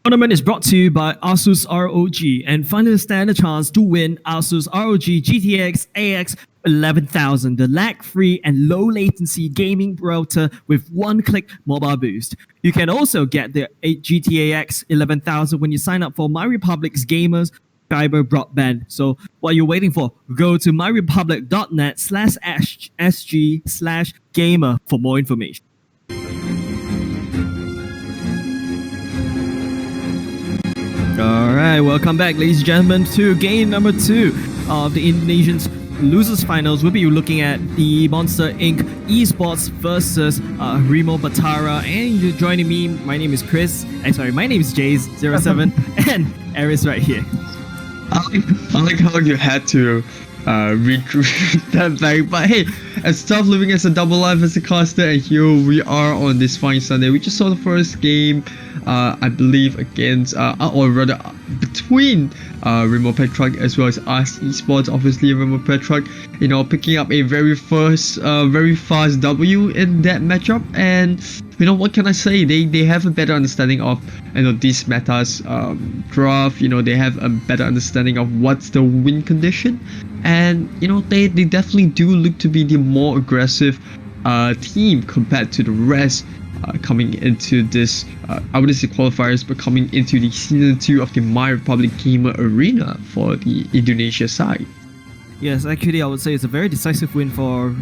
Tournament is brought to you by Asus ROG, and finally stand a chance to win Asus ROG GTX AX 11,000, the lag-free and low-latency gaming router with one-click mobile boost. You can also get the GTX 11,000 when you sign up for MyRepublic's Gamers Fiber Broadband. So what you're waiting for, go to myrepublic.net/sg/gamer for more information. Alright, welcome back, ladies and gentlemen, to game number 2 of the Indonesian's Losers Finals. We'll be looking at the Monster Inc. Esports versus Remo Batara. And you're joining me, my name is Chris. My name is Jays07, and Eris right here. I like how you had to recruit that back, but hey, it's tough living as a double life as a caster, and here we are on this fine Sunday. We just saw the first game, I believe, against, or rather between MyRepublic as well as us Esports. Obviously, MyRepublic, you know, picking up a very fast W in that matchup, and you know, what can I say? They have a better understanding of, you know, these metas draft. You know, they have a better understanding of what's the win condition, and you know, they definitely do look to be the more aggressive team compared to the rest coming into this I wouldn't say qualifiers, but coming into the season 2 of the MyRepublic Gamer Arena for the Indonesia side. Yes, actually, I would say it's a very decisive win for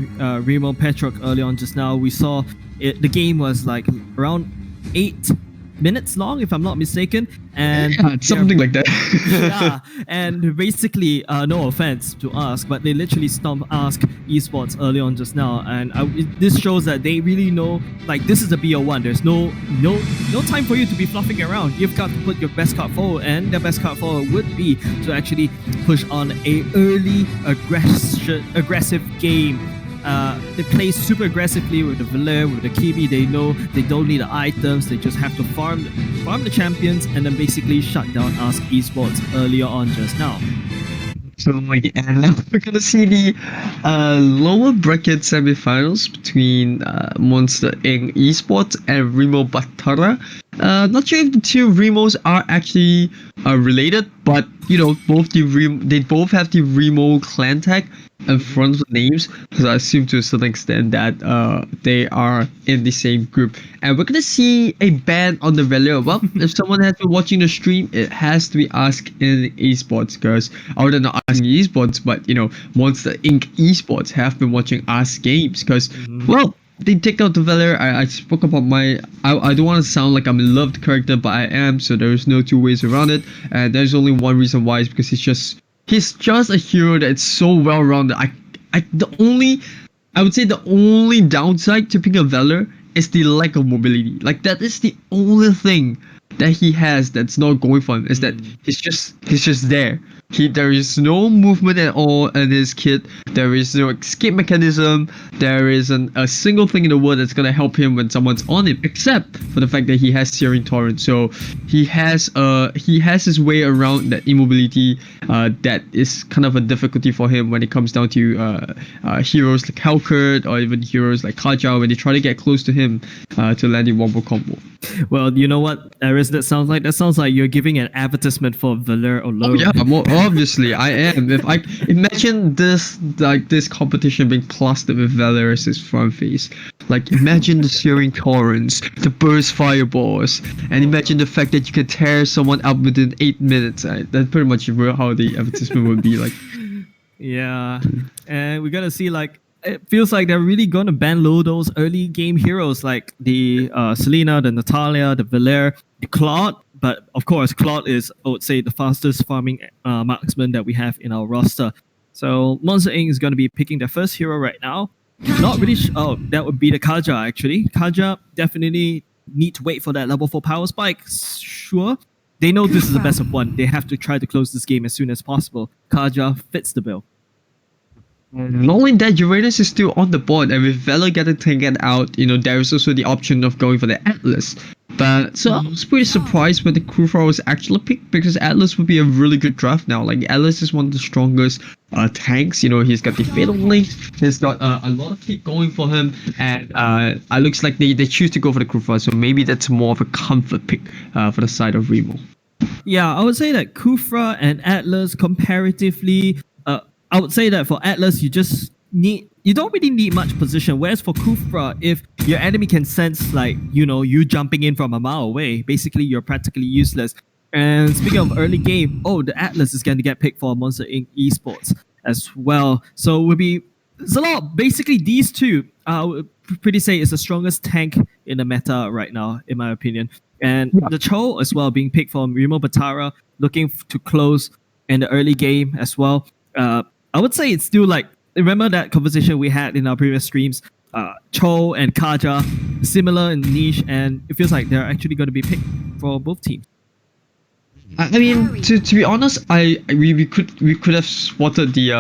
Remo Petrok early on. Just now, we saw it. The game was like around 8 minutes long, if I'm not mistaken, and yeah, something like that. Yeah, and basically, no offense to Ask, but they literally stumped Ask Esports early on just now, and this shows that they really know, like, this is a BO1. There's no time for you to be fluffing around. You've got to put your best card forward, and the best card forward would be to actually push on a early aggressive game. They play super aggressively with the Valer, with the Kibi. They know they don't need the items. They just have to farm the champions and then basically shut down Ask Esports earlier on just now. So yeah, now we're gonna see the lower bracket semifinals between Monster Inc. Esports and Remo Batara. Not sure if the two Remos are actually related, but you know, they both have the Remo clan tag in front of the names, because I assume to a certain extent that they are in the same group. And we're gonna see a ban on the Valer. Well, if someone has been watching the stream, it has to be Ask in Esports, because other than not Ask Esports, but you know, Monster Inc. Esports have been watching Ask games, because well, they take out the Valer. I spoke about I don't want to sound like I'm a loved character, but I am, so there's no two ways around it. And there's only one reason why, is because he's just a hero that's so well rounded. I would say the only downside to picking a Valer is the lack of mobility. Like, that is the only thing that he has that's not going for him, is that he's just there. There is no movement at all in his kit. There is no escape mechanism. There isn't a single thing in the world that's gonna help him when someone's on him, except for the fact that he has Searing Torrent. So he has his way around that immobility. That is kind of a difficulty for him when it comes down to heroes like Halkert, or even heroes like Kaja, when they try to get close to him to land in wombo combo. Well, you know what, Aris, that sounds like you're giving an advertisement for Valer alone. Oh yeah, obviously I am. If I imagine this competition being plastered with Valer as his front face, like, imagine the Searing Torrents, the burst fireballs, and imagine the fact that you can tear someone up within 8 minutes. That's pretty much how the advertisement would be like. Yeah, and we're gonna see, like, it feels like they're really gonna ban low those early game heroes like the Selena, the Natalia, the Valer, the Claude. But of course, Claude is, I would say, the fastest farming marksman that we have in our roster. So Monster Inc. is going to be picking their first hero right now. Not really that would be the Kaja, actually. Kaja definitely need to wait for that level 4 power spike. Sure. They know this is the best of one. They have to try to close this game as soon as possible. Kaja fits the bill. Not only that, Uranus is still on the board, and with Valer getting taken out, you know, there is also the option of going for the Atlas. But so I was pretty surprised when the Kufra was actually picked, because Atlas would be a really good draft now. Like, Atlas is one of the strongest tanks. He's got the Fatal Link. He's got a lot of hit going for him, and it looks like they choose to go for the Kufra. So maybe that's more of a comfort pick for the side of Remo. Yeah, I would say that Kufra and Atlas comparatively, I would say that for Atlas you don't really need much position. Whereas for Kufra, if your enemy can sense you jumping in from a mile away, basically you're practically useless. And speaking of early game, the Atlas is going to get picked for Monster Inc. Esports as well. So it's a lot. Basically, these two, I would pretty say, is the strongest tank in the meta right now, in my opinion. And the Cho as well being picked from Remo Batara, looking to close in the early game as well. I would say it's still remember that conversation we had in our previous streams. Cho and Kaja, similar in niche, and it feels like they're actually going to be picked for both teams. I mean, to be honest, we could have spotted the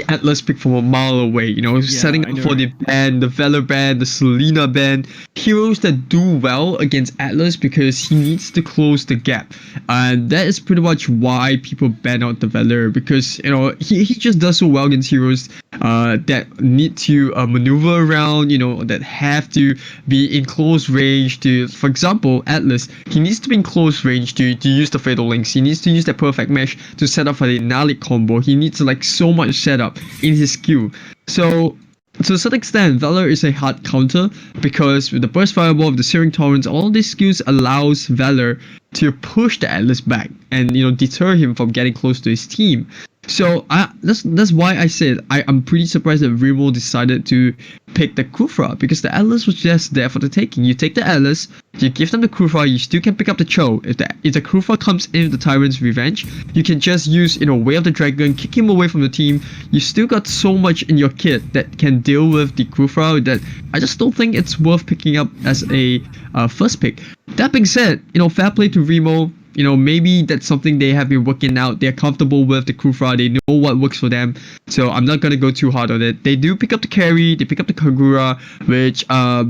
Atlas pick from a mile away. Setting up for the ban, the Valor ban, the Selena ban, heroes that do well against Atlas because he needs to close the gap, and that is pretty much why people ban out the Valor, because he just does so well against heroes that need to maneuver around, that have to be in close range to, for example, Atlas, he needs to be in close range to use the Fatal Links. He needs to use that perfect mesh to set up for the Nalik combo. He needs so much setup in his skill. So to a certain extent, Valor is a hard counter because with the Burst Fireball, the Searing Torrents, all these skills allows Valor to push the Atlas back and deter him from getting close to his team. So that's why I said I'm pretty surprised that Remo decided to pick the Kufra, because the Atlas was just there for the taking. You take the Atlas, you give them the Kufra, you still can pick up the Cho. If the Kufra comes in with the Tyrant's Revenge, you can just use Way of the Dragon, kick him away from the team. You still got so much in your kit that can deal with the Kufra that I just don't think it's worth picking up as a first pick. That being said, fair play to Remo. Maybe that's something they have been working out. They're comfortable with the Kufra. They know what works for them. So I'm not going to go too hard on it. They do pick up the carry. They pick up the Kagura, which, I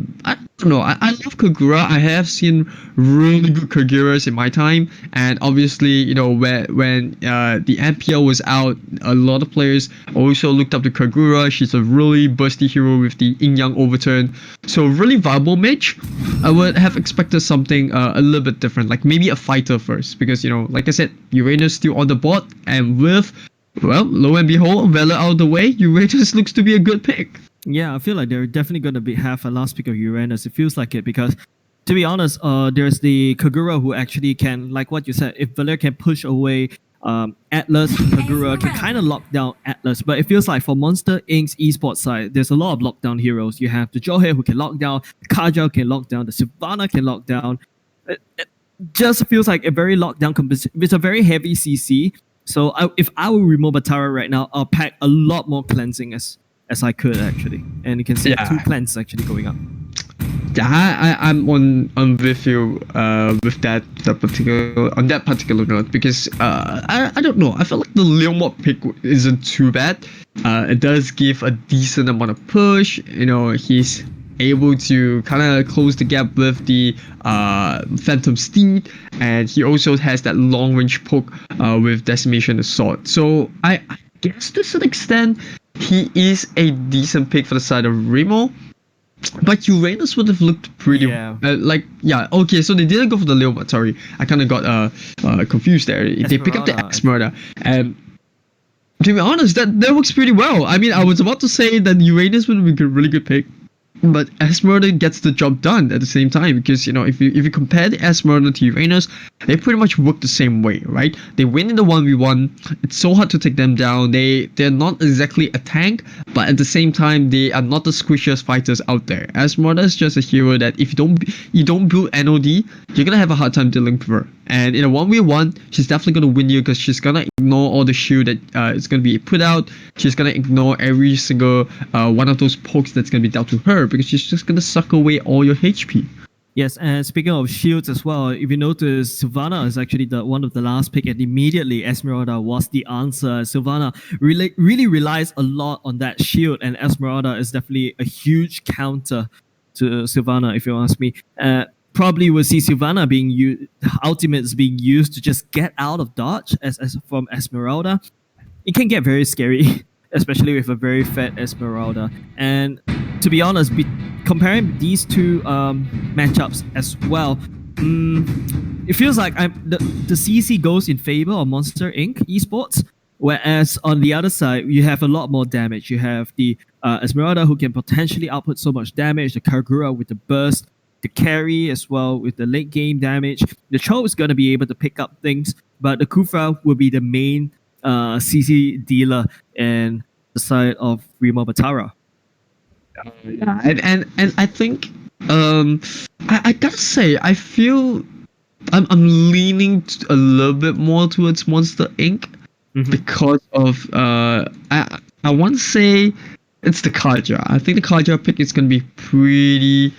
don't know. I love Kagura. I have seen really good Kaguras in my time. And obviously, when the MPL was out, a lot of players also looked up to Kagura. She's a really bursty hero with the Yin-Yang overturn. So really viable mage. I would have expected something a little bit different, like maybe a fighter first. Because like I said, Uranus still on the board, and with lo and behold, Valor out of the way, Uranus looks to be a good pick. Yeah, I feel like they're definitely going to have a last pick of Uranus. It feels like it because, to be honest, there's the Kagura who actually can, like what you said, if Valor can push away Atlas, Kagura can kind of lock down Atlas. But it feels like for Monster Inc.'s esports side, there's a lot of lockdown heroes. You have the Johei who can lock down, Kaja can lock down, the Sylvana can lock down. It just feels like a very locked down composition. It's a very heavy CC. So if I were Remo Batara right now, I'll pack a lot more cleansing as I could actually. And you can see 2 cleanses actually going up. Yeah, I'm on with you with that particular note, because I don't know. I feel like the Leomord pick isn't too bad. It does give a decent amount of push. He's able to kind of close the gap with the Phantom Steed, and he also has that long range poke with Decimation Assault. So I guess to some extent he is a decent pick for the side of Remo. But Uranus would have looked pretty okay, so they didn't go for the Leomord. Sorry, I kind of got confused there. They picked up the Esmeralda, and to be honest, that works pretty well. I mean, I was about to say that Uranus would be a really good pick, but Esmeralda gets the job done at the same time, because if you compare the Esmeralda to Uranus, they pretty much work the same way, right? They win in the 1v1. It's so hard to take them down. They're not exactly a tank, but at the same time they are not the squishiest fighters out there. Esmeralda is just a hero that if you don't build NOD, you're gonna have a hard time dealing with her. And in a 1v1, she's definitely gonna win you, because she's gonna ignore all the shield that is gonna be put out. She's gonna ignore every single one of those pokes that's gonna be dealt to her, because she's just gonna suck away all your HP. Yes, and speaking of shields as well, if you notice, Sylvana is actually one of the last pick, and immediately Esmeralda was the answer. Sylvana really relies a lot on that shield, and Esmeralda is definitely a huge counter to Sylvana, if you ask me. Probably will see Sylvana being ultimates being used to just get out of dodge as from Esmeralda. it can get very scary, especially with a very fat Esmeralda. And to be honest, comparing these two matchups as well, it feels like the CC goes in favor of Monster Inc. esports. Whereas on the other side, you have a lot more damage. You have the Esmeralda who can potentially output so much damage, the Kagura with the burst, the carry as well with the late game damage. The Cho is going to be able to pick up things, but the Kufra will be the main CC dealer in the side of Remo Batara. Yeah, and I think I gotta say I feel I'm leaning a little bit more towards Monster Inc. Because of I want to say it's the Kaja. I think the Kaja pick is gonna be pretty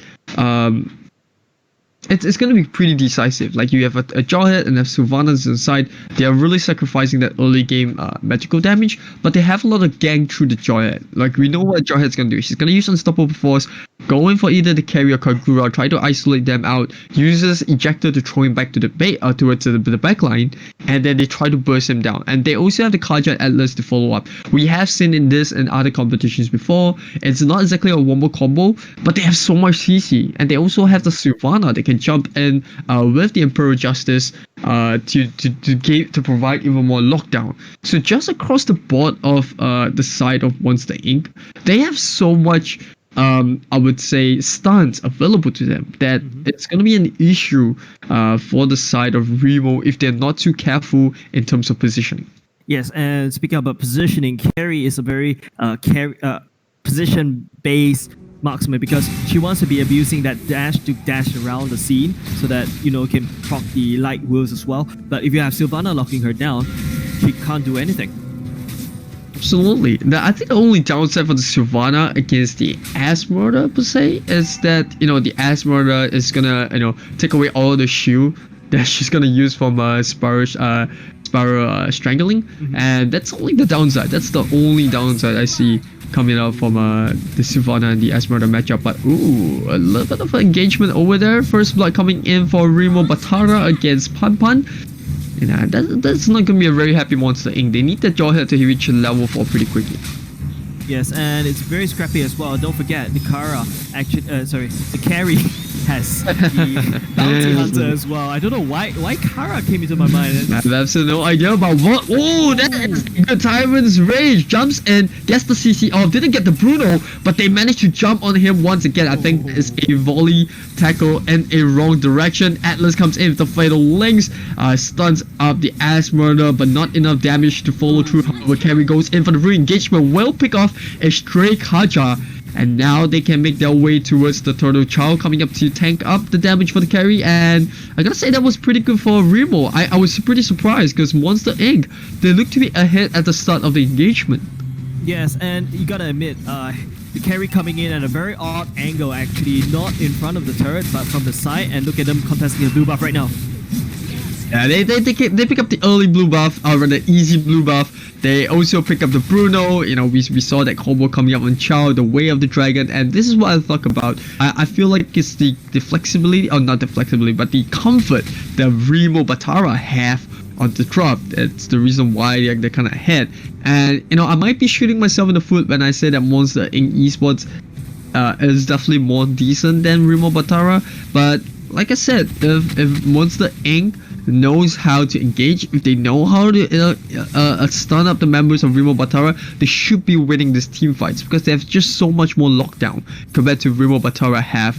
it's going to be pretty decisive. Like you have a Jawhead and a Sylvanas inside. They are really sacrificing that early game magical damage, but they have a lot of gang through the Jawhead. Like we know what Jawhead's going to do. She's going to use Unstoppable Force, go in for either the carry or Kagura, try to isolate them out, uses Ejector to throw him back to the towards the back line, and then they try to burst him down. And they also have the Kaja Atlas to follow up. We have seen in this and other competitions before. It's not exactly a wombo combo, but they have so much CC, and they also have the Sylvana. They can jump in with the Emperor Justice to provide even more lockdown. So just across the board of the side of Monster Inc., they have so much I would say stuns available to them that it's going to be an issue for the side of Remo if they're not too careful in terms of positioning. Yes, and speaking about positioning, Carrie is a very position-based marksman because she wants to be abusing that dash to dash around the scene so that can proc the light wheels as well. But if you have Sylvana locking her down, she can't do anything. Absolutely. I think the only downside for the Sylvana against the Esmeralda per se is that the Esmeralda is gonna take away all the shield that she's gonna use from Sparrow strangling, and that's only the downside. That's the only downside I see coming out from the Sylvana and the Esmeralda matchup. But ooh, a little bit of engagement over there. First blood coming in for Remo Batara against Pan Pan. That's not going to be a very happy Monster Inc. They need that Jawhead to reach level 4 pretty quickly. Yes, and it's very scrappy as well. Don't forget, the carry has the bounty hunter as well. I don't know why Kara came into my mind. I have absolutely no idea about what. Oh, that is good. Tyrant's Rage jumps in, gets the CC off, didn't get the Bruno, but they managed to jump on him once again. I think it's a volley tackle in a wrong direction. Atlas comes in with the Fatal Links, stuns up the Esmeralda, but not enough damage to follow through. However, carry goes in for the re-engagement, will pick off a stray Kaja. And now they can make their way towards the Turtle Child coming up to tank up the damage for the carry. And I gotta say that was pretty good for Remo. I was pretty surprised because Monster Inc., they look to be ahead at the start of the engagement. Yes, and you gotta admit, the carry coming in at a very odd angle actually, not in front of the turret but from the side, and look at them contesting the blue buff right now. Yeah, they pick up the early blue buff, or the easy blue buff. They also pick up the Bruno. We saw that combo coming up on Chao, the Way of the Dragon, and this is what I talk about. I feel like it's the flexibility, or not the flexibility, but the comfort that Remo Batara have on the drop. That's the reason why they're kind of ahead. And I might be shooting myself in the foot when I say that Monster Inc. Esports is definitely more decent than Remo Batara, but like I said, if Monster Inc. knows how to engage, if they know how to stun up the members of Remo Batara, they should be winning these team fights because they have just so much more lockdown compared to Remo Batara have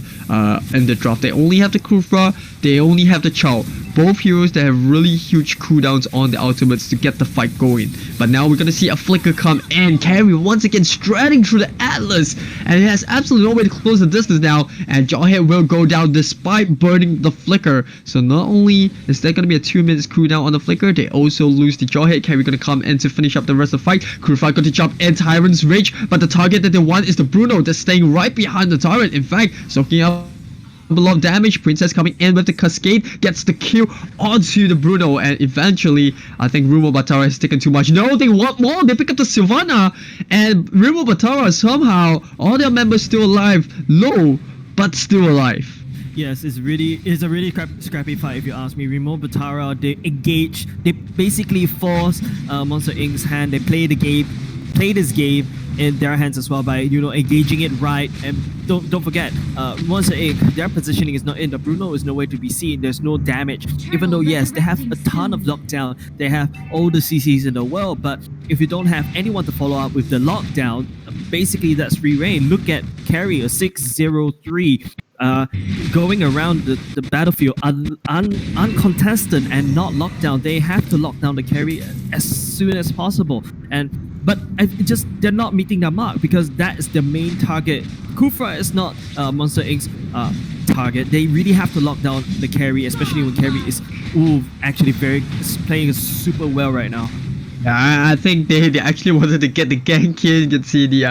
in the draft. They only have the Kufra, they only have the Chao. Both heroes that have really huge cooldowns on the ultimates to get the fight going. But now we're gonna see a Flicker come in. Carry once again striding through the Atlas, and it has absolutely no way to close the distance now. And Jawhead will go down despite burning the Flicker. So not only is there gonna be a 2 minutes cooldown on the Flicker, they also lose the Jawhead. Carry gonna come in to finish up the rest of the fight. Kurufai going to jump in Tyrant's Rage, but the target that they want is the Bruno that's staying right behind the turret. In fact, soaking up a lot of damage. Princess coming in with the Cascade, gets the kill onto the Bruno, and eventually I think Remo Batara has taken too much. No, they want more. They pick up the Sylvana, and Remo Batara somehow, all their members still alive, low but still alive. Yes, it's a really scrappy fight if you ask me. Remo Batara, they engage, they basically force Monster Inc.'s hand. They play this game in their hands as well by engaging it right. And don't forget, Monster Inc., their positioning is not in. The Bruno is nowhere to be seen. There's no damage. Even though yes, they have a ton of lockdown, they have all the CCs in the world, but if you don't have anyone to follow up with the lockdown, basically that's free reign. Look at Carry, a 603. Going around the battlefield uncontested and not locked down. They have to lock down the carry as soon as possible. But they're not meeting that mark because that is the main target. Kufra is not Monster Inc.'s target. They really have to lock down the carry, especially when carry is actually playing super well right now. Yeah, I think they actually wanted to get the gank in. You can see the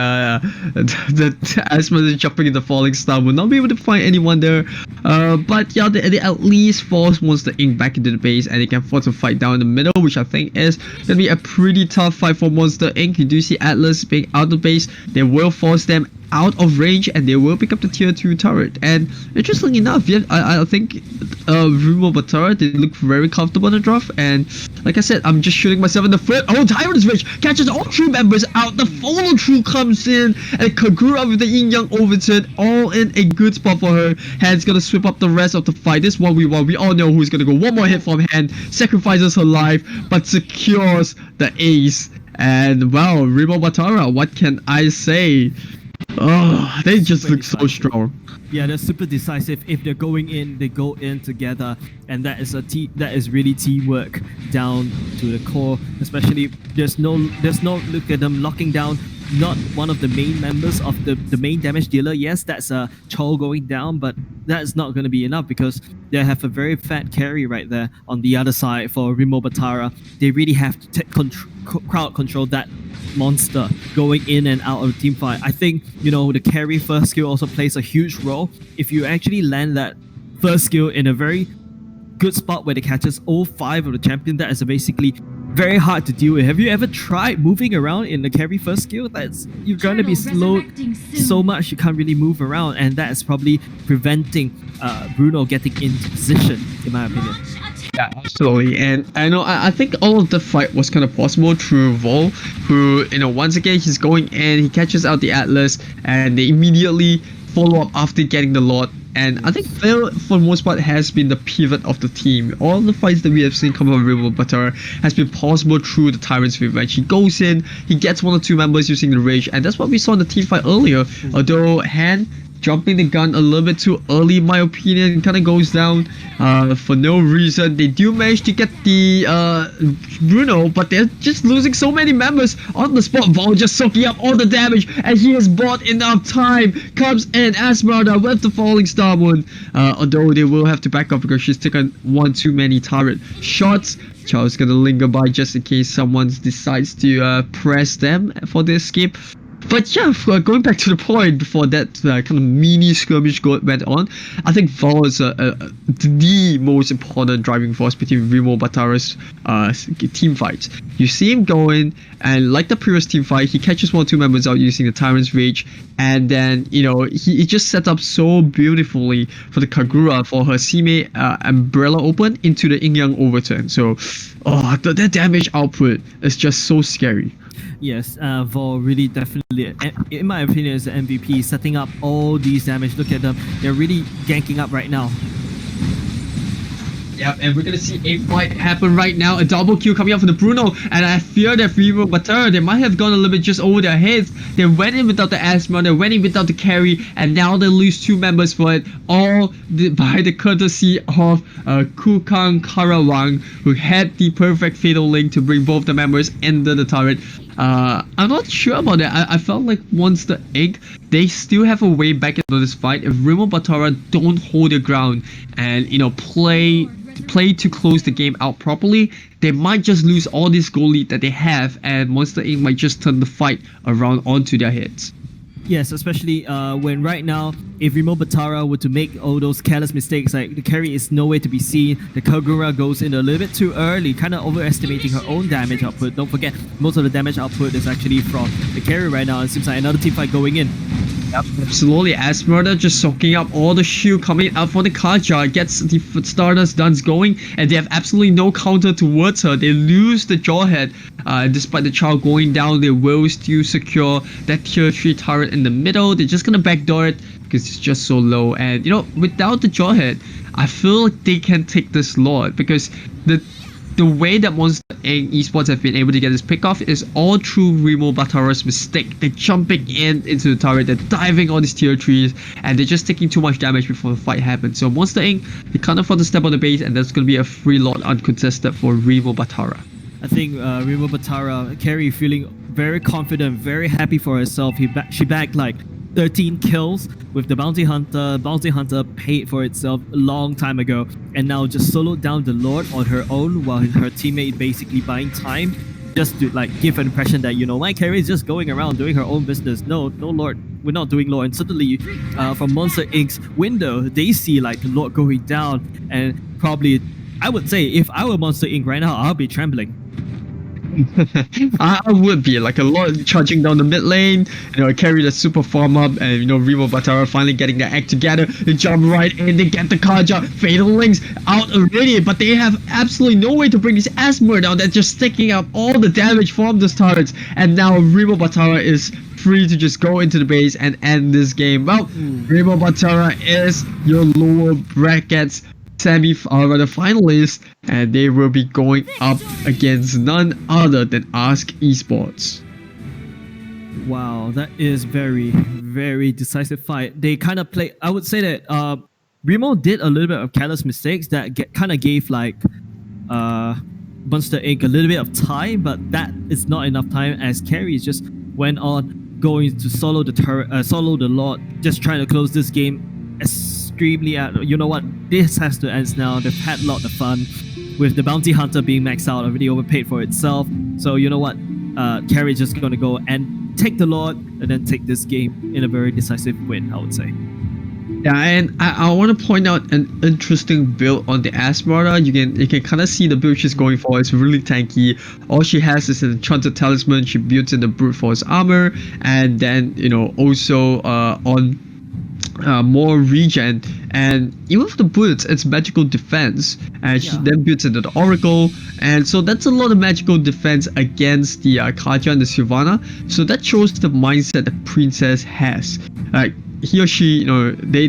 Asmund jumping in the falling star. Will not be able to find anyone there. But yeah, they at least force Monster Inc. back into the base, and they can force a fight down in the middle, which I think is gonna be a pretty tough fight for Monster Inc. You do see Atlas being out of the base. They will force them out of range, and they will pick up the tier 2 turret. And interestingly enough, yeah, I think Remo Batara, they look very comfortable in the draft. And like I said, I'm just shooting myself in the foot. Oh, Tyrant's Rage catches all true members out. The follow true comes in, and Kagura with the yin yang overturn, all in a good spot for her. Hand's gonna sweep up the rest of the fight. This 1v1, we all know who's gonna go. One more hit from Hand, sacrifices her life, but secures the ace. And wow, Remo Batara, what can I say? Oh, they just look so strong. Yeah, they're super decisive. If they're going in, they go in together, and that is really teamwork down to the core. Especially there's no look at them locking down not one of the main members of the main damage dealer. Yes, that's a Chol going down, but that's not going to be enough because they have a very fat carry right there on the other side for Remo Batara. They really have to crowd control that monster going in and out of the team fight. I think the carry first skill also plays a huge role. If you actually land that first skill in a very good spot where it catches all 5 of the champion, that is basically very hard to deal with. Have you ever tried moving around in the carry first skill? You're gonna be slowed so much you can't really move around, and that is probably preventing Bruno getting into position, in my opinion. Yeah, absolutely. And I think all of the fight was kind of possible through Vol, who once again he's going in, he catches out the Atlas, and they immediately follow up after getting the lot. And I think Phil, for the most part, has been the pivot of the team. All the fights that we have seen come from Remo Batara has been possible through the Tyrant's Revenge. He goes in, he gets 1 or 2 members using the rage, and that's what we saw in the team fight earlier. Although Hand jumping the gun a little bit too early, in my opinion, kind of goes down for no reason. They do manage to get the Bruno, but they're just losing so many members on the spot. Vol just soaking up all the damage, and he has bought enough time. Comes in Esmeralda with the falling star one, although they will have to back up because she's taken 1 too many turret shots. Charles gonna linger by just in case someone decides to press them for the escape. But yeah, going back to the point before that kind of mini skirmish went on, I think Vol is the most important driving force between Remo Batara's team fights. You see him go in, and like the previous team fight, he catches 1 or 2 members out using the Tyrant's Rage, and then he just set up so beautifully for the Kagura for her Sime umbrella open into the Yin Yang overturn. So, the damage output is just so scary. Yes, Vol really definitely, in my opinion, is the MVP, setting up all these damage. Look at them. They're really ganking up right now. Yeah, and we're gonna see a fight happen right now. A double kill coming up for the Bruno, and I fear that Remo Batara, they might have gone a little bit just over their heads. They went in without the Asma, they went in without the carry, and now they lose 2 members for it, all by the courtesy of Kukang Karawang, who had the perfect fatal link to bring both the members into the turret. I'm not sure about that. I felt like once the egg, they still have a way back into this fight. If Remo Batara don't hold their ground and play to close the game out properly, they might just lose all this goal lead that they have, and Monster Inc. might just turn the fight around onto their heads. Yes, especially when right now, if Remo Batara were to make all those careless mistakes, like the carry is nowhere to be seen, the Kagura goes in a little bit too early, kind of overestimating her own damage output. Don't forget, most of the damage output is actually from the carry right now. It seems like another team fight going in. Yep, absolutely. Esmeralda just soaking up all the shield coming out for the Kaja, gets the Stardust Duns going, and they have absolutely no counter towards her. They lose the Jawhead. Despite the child going down, they will still secure that tier 3 turret in the middle. They're just gonna backdoor it because it's just so low. And you know, without the Jawhead, I feel like they can take this Lord because the way that Monster Inc. Esports have been able to get this pick off is all through Remo Batara's mistake. They're jumping into the turret, they're diving on these tier 3s, and they're just taking too much damage before the fight happens. So Monster Inc. they can't afford to step on the base, and that's going to be a free Lord uncontested for Remo Batara. I think Remo Batara, Carrie feeling very confident, very happy for herself. She bagged like 13 kills with the Bounty Hunter. Bounty Hunter paid for itself a long time ago, and now just soloed down the Lord on her own while her teammate basically buying time just to like give an impression that, you know, my carry is just going around doing her own business. No Lord, we're not doing Lord. And suddenly from Monster Inc.'s window, they see like the Lord going down, and probably I would say if I were Monster Inc. right now, I'll be trembling. I would be like a lot charging down the mid lane, you know, carry the super farm up, and you know, Remo Batara finally getting their act together. They jump right in, they get the Kaja, Fatal Links out already, but they have absolutely no way to bring this Asmer down. They're just sticking up all the damage from those turrets, and now Remo Batara is free to just go into the base and end this game. Well, Remo Batara is your lower brackets rather finalists, and they will be going up against none other than Ask Esports. Wow, that is very, very decisive fight. They kind of play. I would say that Remo did a little bit of careless mistakes that kind of gave like Monster Inc. a little bit of time, but that is not enough time as Carrie just went on going to solo the Lord, just trying to close this game extremely out. You know what? This has to end now. They've had a lot of fun with the Bounty Hunter being maxed out, already overpaid for itself. So you know what? Carrie just gonna go and take the Lord and then take this game in a very decisive win, I would say. Yeah, and I want to point out an interesting build on the Esmeralda. You can kind of see the build she's going for. It's really tanky. All she has is an enchanted talisman. She builds in the brute force armor, and then you know also on more regen, and even with the boots it's magical defense, and she then builds into the oracle, and so that's a lot of magical defense against the Katja and the Sylvana. So that shows the mindset the princess has. He or she, you know, they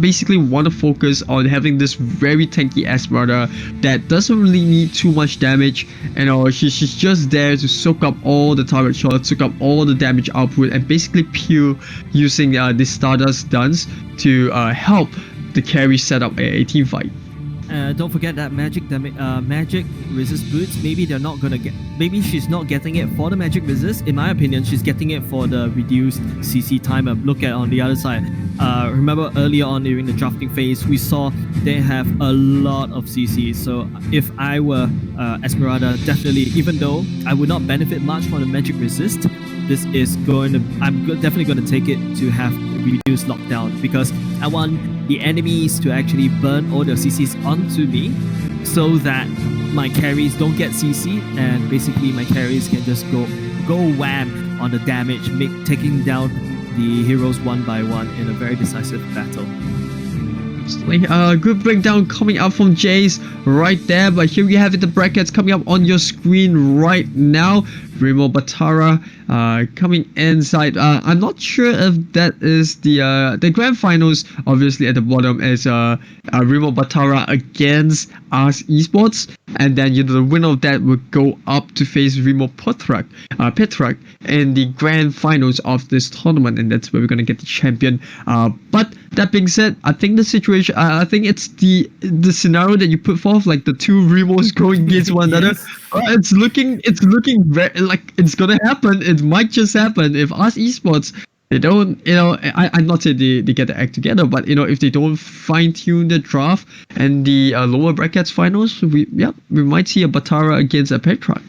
basically want to focus on having this very tanky Esmeralda that doesn't really need too much damage. You know, she's just there to soak up all the turret shots, soak up all the damage output, and basically peel using the Stardust Duns to help the carry set up a team fight. Don't forget that magic resist boots. Maybe they're not gonna get. Maybe she's not getting it for the magic resist. In my opinion, she's getting it for the reduced CC timer. Look at on the other side. Remember earlier on during the drafting phase, we saw they have a lot of CC. So if I were Esmeralda, definitely, even though I would not benefit much from the magic resist, this is going to. I'm definitely going to take it to have reduced lockdown, because I want the enemies to actually burn all their CCs onto me, so that my carries don't get CC, and basically my carries can just go wham on the damage, taking down the heroes one by one in a very decisive battle. Good breakdown coming up from Jace right there, but here we have it, the brackets coming up on your screen right now. Remo Batara coming inside. I'm not sure if that is the grand finals. Obviously at the bottom is Remo Batara against Ask Esports, and then you know the winner of that will go up to face Remo Petrak in the grand finals of this tournament, and that's where we're gonna get the champion. But that being said, I think the situation, I think it's the scenario that you put forth, like the two Remos going against one another. It's looking very like it's gonna happen. It might just happen if Ask Esports, they don't, you know, I'm not saying they get the act together, but you know, if they don't fine tune the draft and the lower brackets finals, we might see a Batara against a Petrak.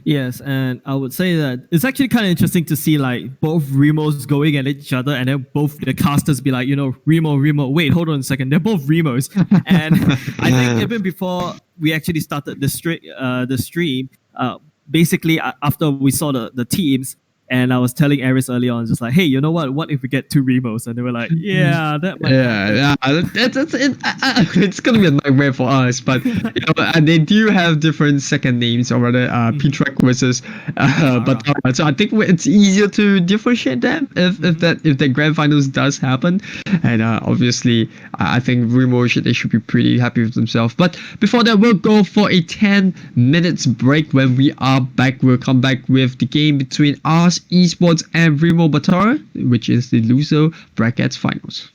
Yes, and I would say that it's actually kind of interesting to see like both Remos going at each other, and then both the casters be like, you know, Remo, wait, hold on a second, they're both Remos. And I think even before we actually started the stream, basically after we saw the teams, And I was telling Aris early on, just like, hey, you know what? What if we get two Remos? And they were like, yeah, that might happen. Yeah, it's gonna be a nightmare for us. But they do have different second names, or rather, P-Track versus Batara. So I think it's easier to differentiate them if the grand finals does happen. And obviously, I think Remo they should be pretty happy with themselves. But before that, we'll go for a 10 minutes break. When we are back, we'll come back with the game between us Esports and Remo Batara, which is the loser brackets finals.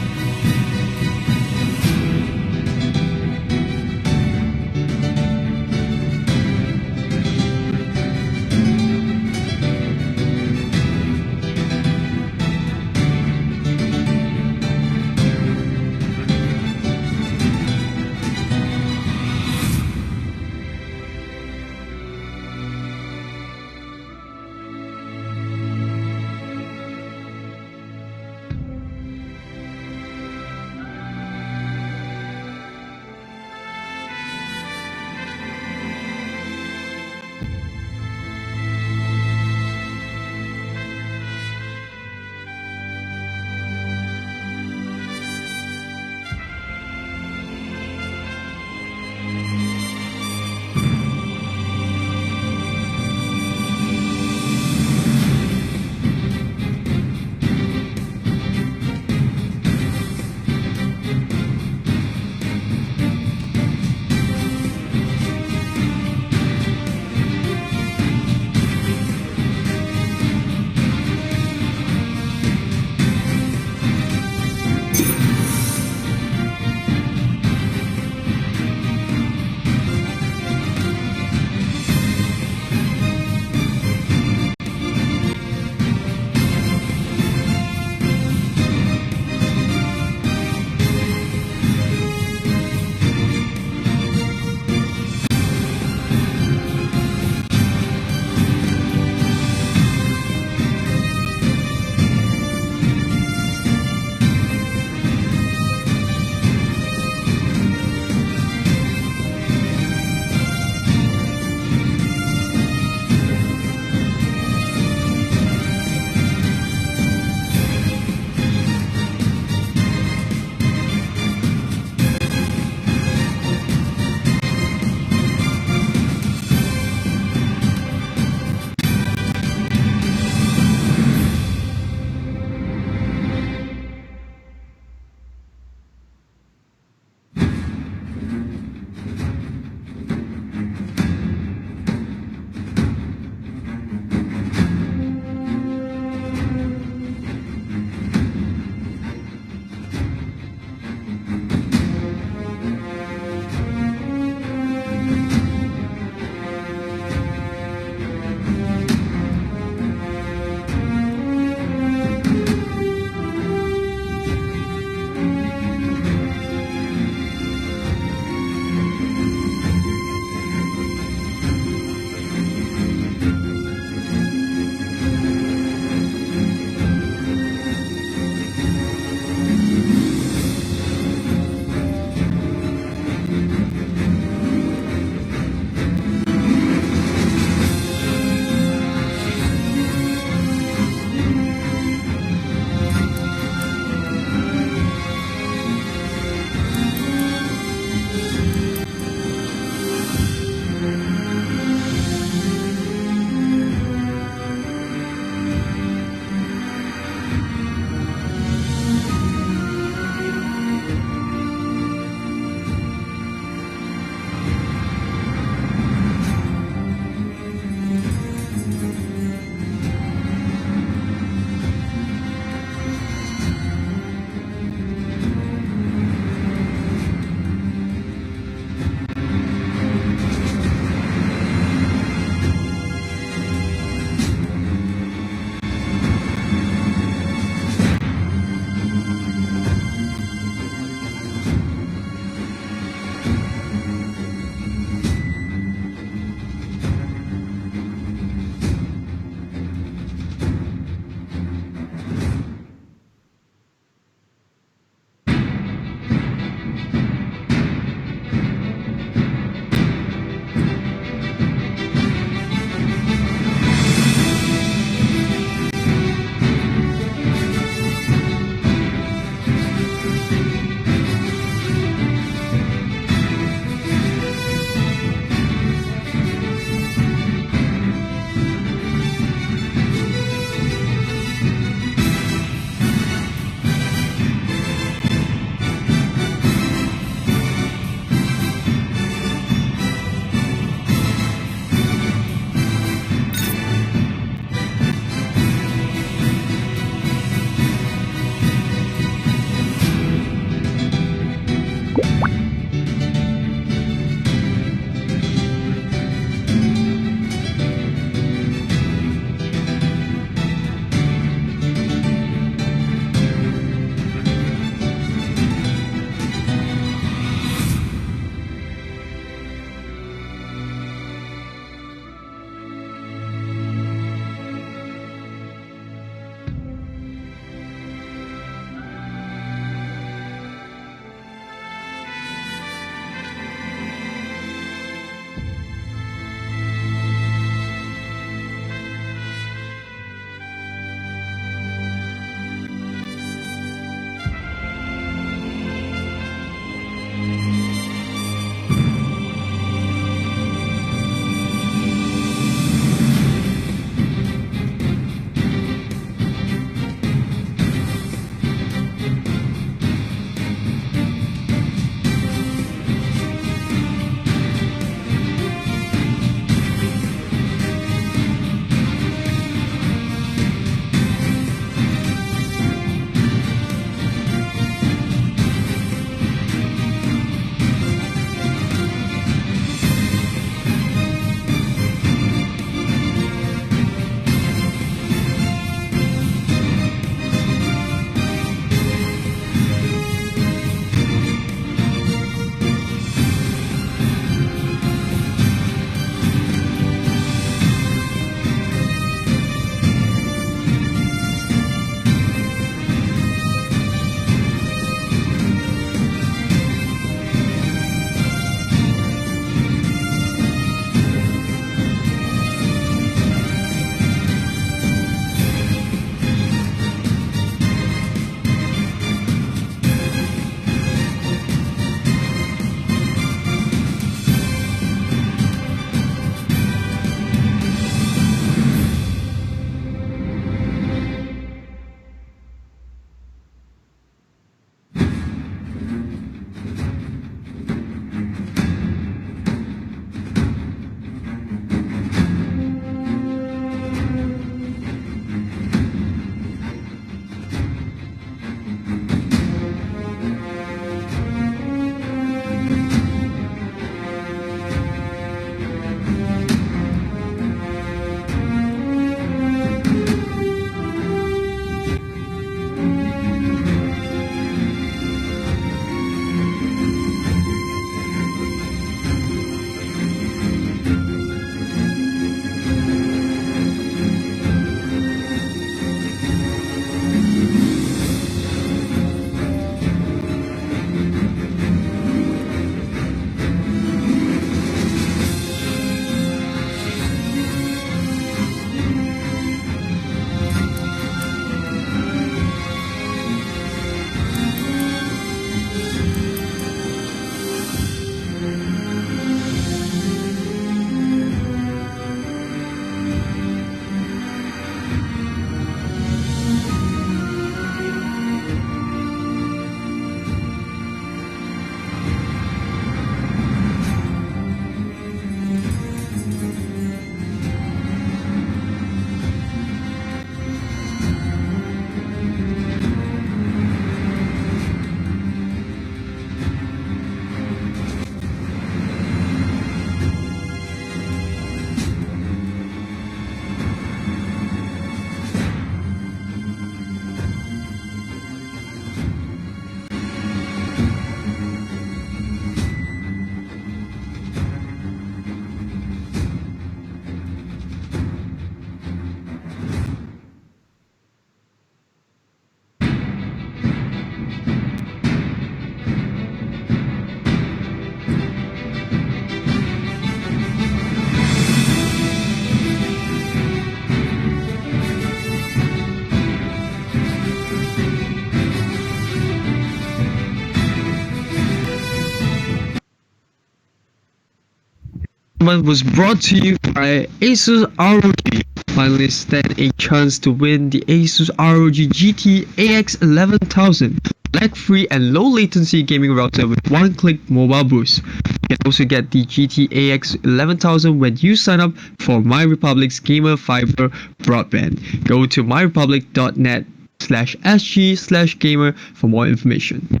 was brought to you by Asus ROG. Finally stand a chance to win the Asus ROG GT AX 11000 lag-free and low-latency gaming router with one-click mobile boost. You can also get the GT AX 11000 when you sign up for MyRepublic's Gamer Fiber broadband. Go to myrepublic.net/sg/gamer for more information.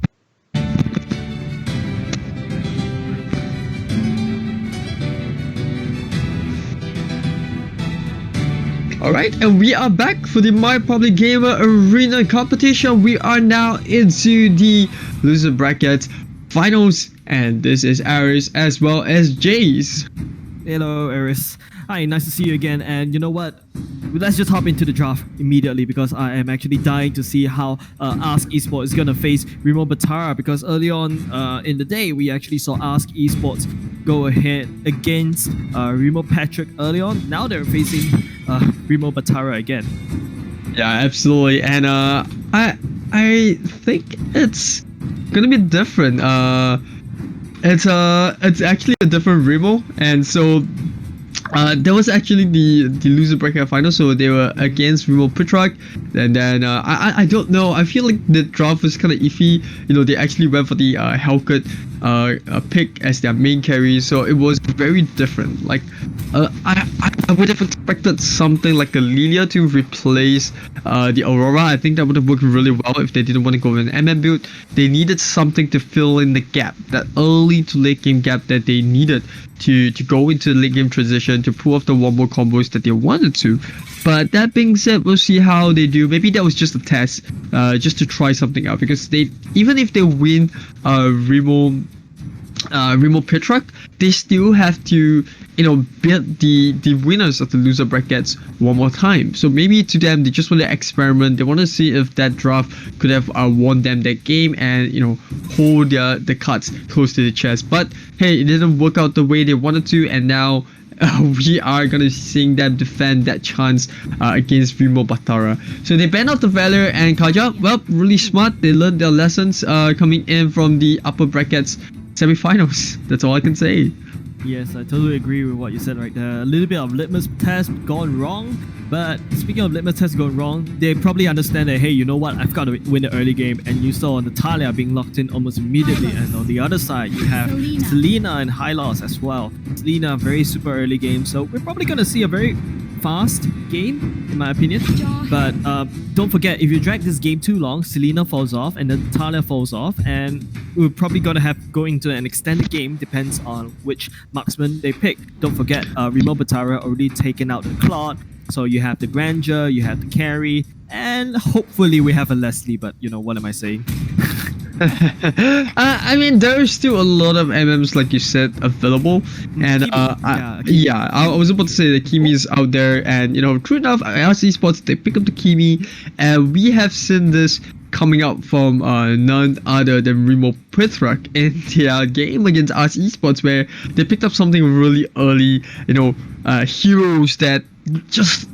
Alright, and we are back for the MyRepublic Gamer Arena competition. We are now into the loser bracket finals, and this is Aris as well as Jace. Hello, Eris. Hi, nice to see you again. And you know what? Let's just hop into the draft immediately because I am actually dying to see how Ask Esports is going to face Remo Batara, because early on in the day, we actually saw Ask Esports go ahead against Remo Patrick early on. Now they're facing Remo Batara again. Yeah, absolutely. And I think it's gonna be different. It's actually a different Remo, and so there was actually the loser bracket final, so they were against Remo Pitrak, and then I don't know. I feel like the draft was kind of iffy. You know, they actually went for the Hellcat pick as their main carry, so it was very different. Like I would have expected something like a Lilia to replace the Aurora. I think that would have worked really well if they didn't want to go with an MM build. They needed something to fill in the gap, that early to late game gap that they needed to go into the late game transition to pull off the wombo combos that they wanted to. But that being said, we'll see how they do. Maybe that was just a test, just to try something out, because they, even if they win Remo Pitrak, they still have to, you know, beat the winners of the loser brackets one more time. So maybe to them, they just want to experiment. They want to see if that draft could have won them that game, and, you know, hold the cards close to the chest. But hey, it didn't work out the way they wanted to, and now we are gonna seeing them defend that chance against Remo Batara. So they banned out the Valor and Kaja. Well, really smart. They learned their lessons coming in from the upper brackets semi-finals. That's all I can say. Yes, I totally agree with what you said right there. A little bit of litmus test gone wrong, but speaking of litmus test gone wrong, they probably understand that, hey, you know what, I've got to win the early game. And you saw Natalia being locked in almost immediately, and on the other side you have Selena and Hylos as well. Selena, very super early game, so we're probably going to see a very fast game, in my opinion. But don't forget, if you drag this game too long, Selena falls off and then Natalia falls off, and we're probably going to have going to an extended game, depends on which marksman they pick. Don't forget, Remo Batara already taken out the Claude, so you have the Grandeur, you have the Carry, and hopefully we have a Leslie, but you know, what am I saying? I mean, there's still a lot of MMs, like you said, available, and I was about to say that Kimi is out there, and you know, true enough, RC Esports, they pick up the Kimi, and we have seen this coming out from none other than Remo Pitrak in their game against RC Esports, where they picked up something really early, you know, heroes that just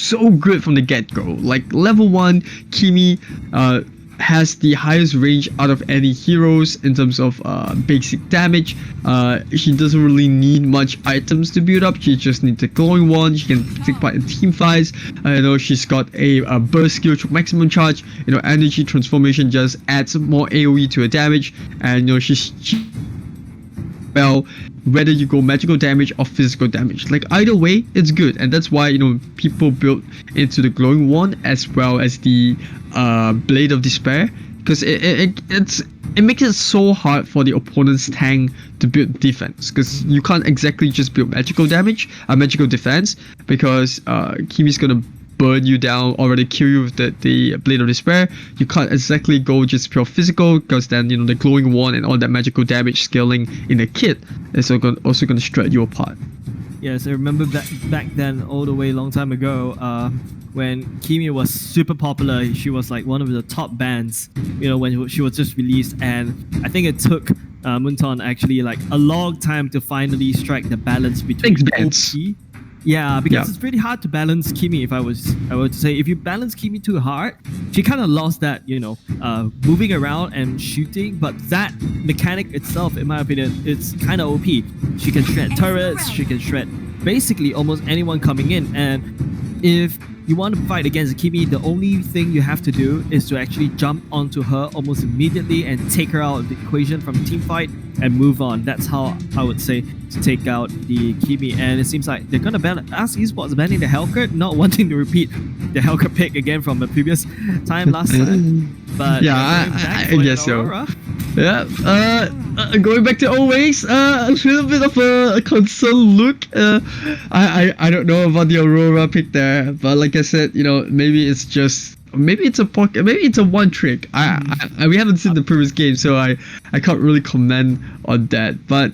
so good from the get-go. Like level 1 Kimi has the highest range out of any heroes in terms of basic damage. She doesn't really need much items to build up. She just needs a glowing one. She can take part in team fights. You know, she's got a burst skill to maximum charge. You know, energy transformation just adds more AoE to her damage, and you know, she's well, whether you go magical damage or physical damage, like either way, it's good. And that's why, you know, people built into the glowing wand as well as the blade of despair, because it makes it so hard for the opponent's tank to build defense, because you can't exactly just build magical damage, magical defense, because Kimi's gonna burn you down, already kill you with the blade of despair. You can't exactly go just pure physical, because then, you know, the glowing wand and all that magical damage scaling in the kit is also gonna shred you apart. Yes, I remember back then, all the way long time ago, when Kimi was super popular. She was like one of the top bands, you know, when she was just released, and I think it took Munton actually like a long time to finally strike the balance between OP. Yeah, because Yeah. it's really hard to balance Kimi. I were to say, if you balance Kimi too hard, she kind of lost that, moving around and shooting. But that mechanic itself, in my opinion, it's kind of OP. She can shred turrets. She can shred basically almost anyone coming in. And if you want to fight against Kimi, the only thing you have to do is to actually jump onto her almost immediately and take her out of the equation from team fight and move on. That's how I would say to take out the Kimi. And it seems like they're gonna ban Ask Esports banning the Hellcat, not wanting to repeat the Hellcat pick again from the previous time last time. But Yeah, I guess so. Yeah. Going back to always, a little bit of a concerned look. I don't know about the Aurora pick there, but like I said, maybe it's just. Maybe it's a pocket. Maybe it's a one trick. We haven't seen the previous game, so I can't really comment on that. But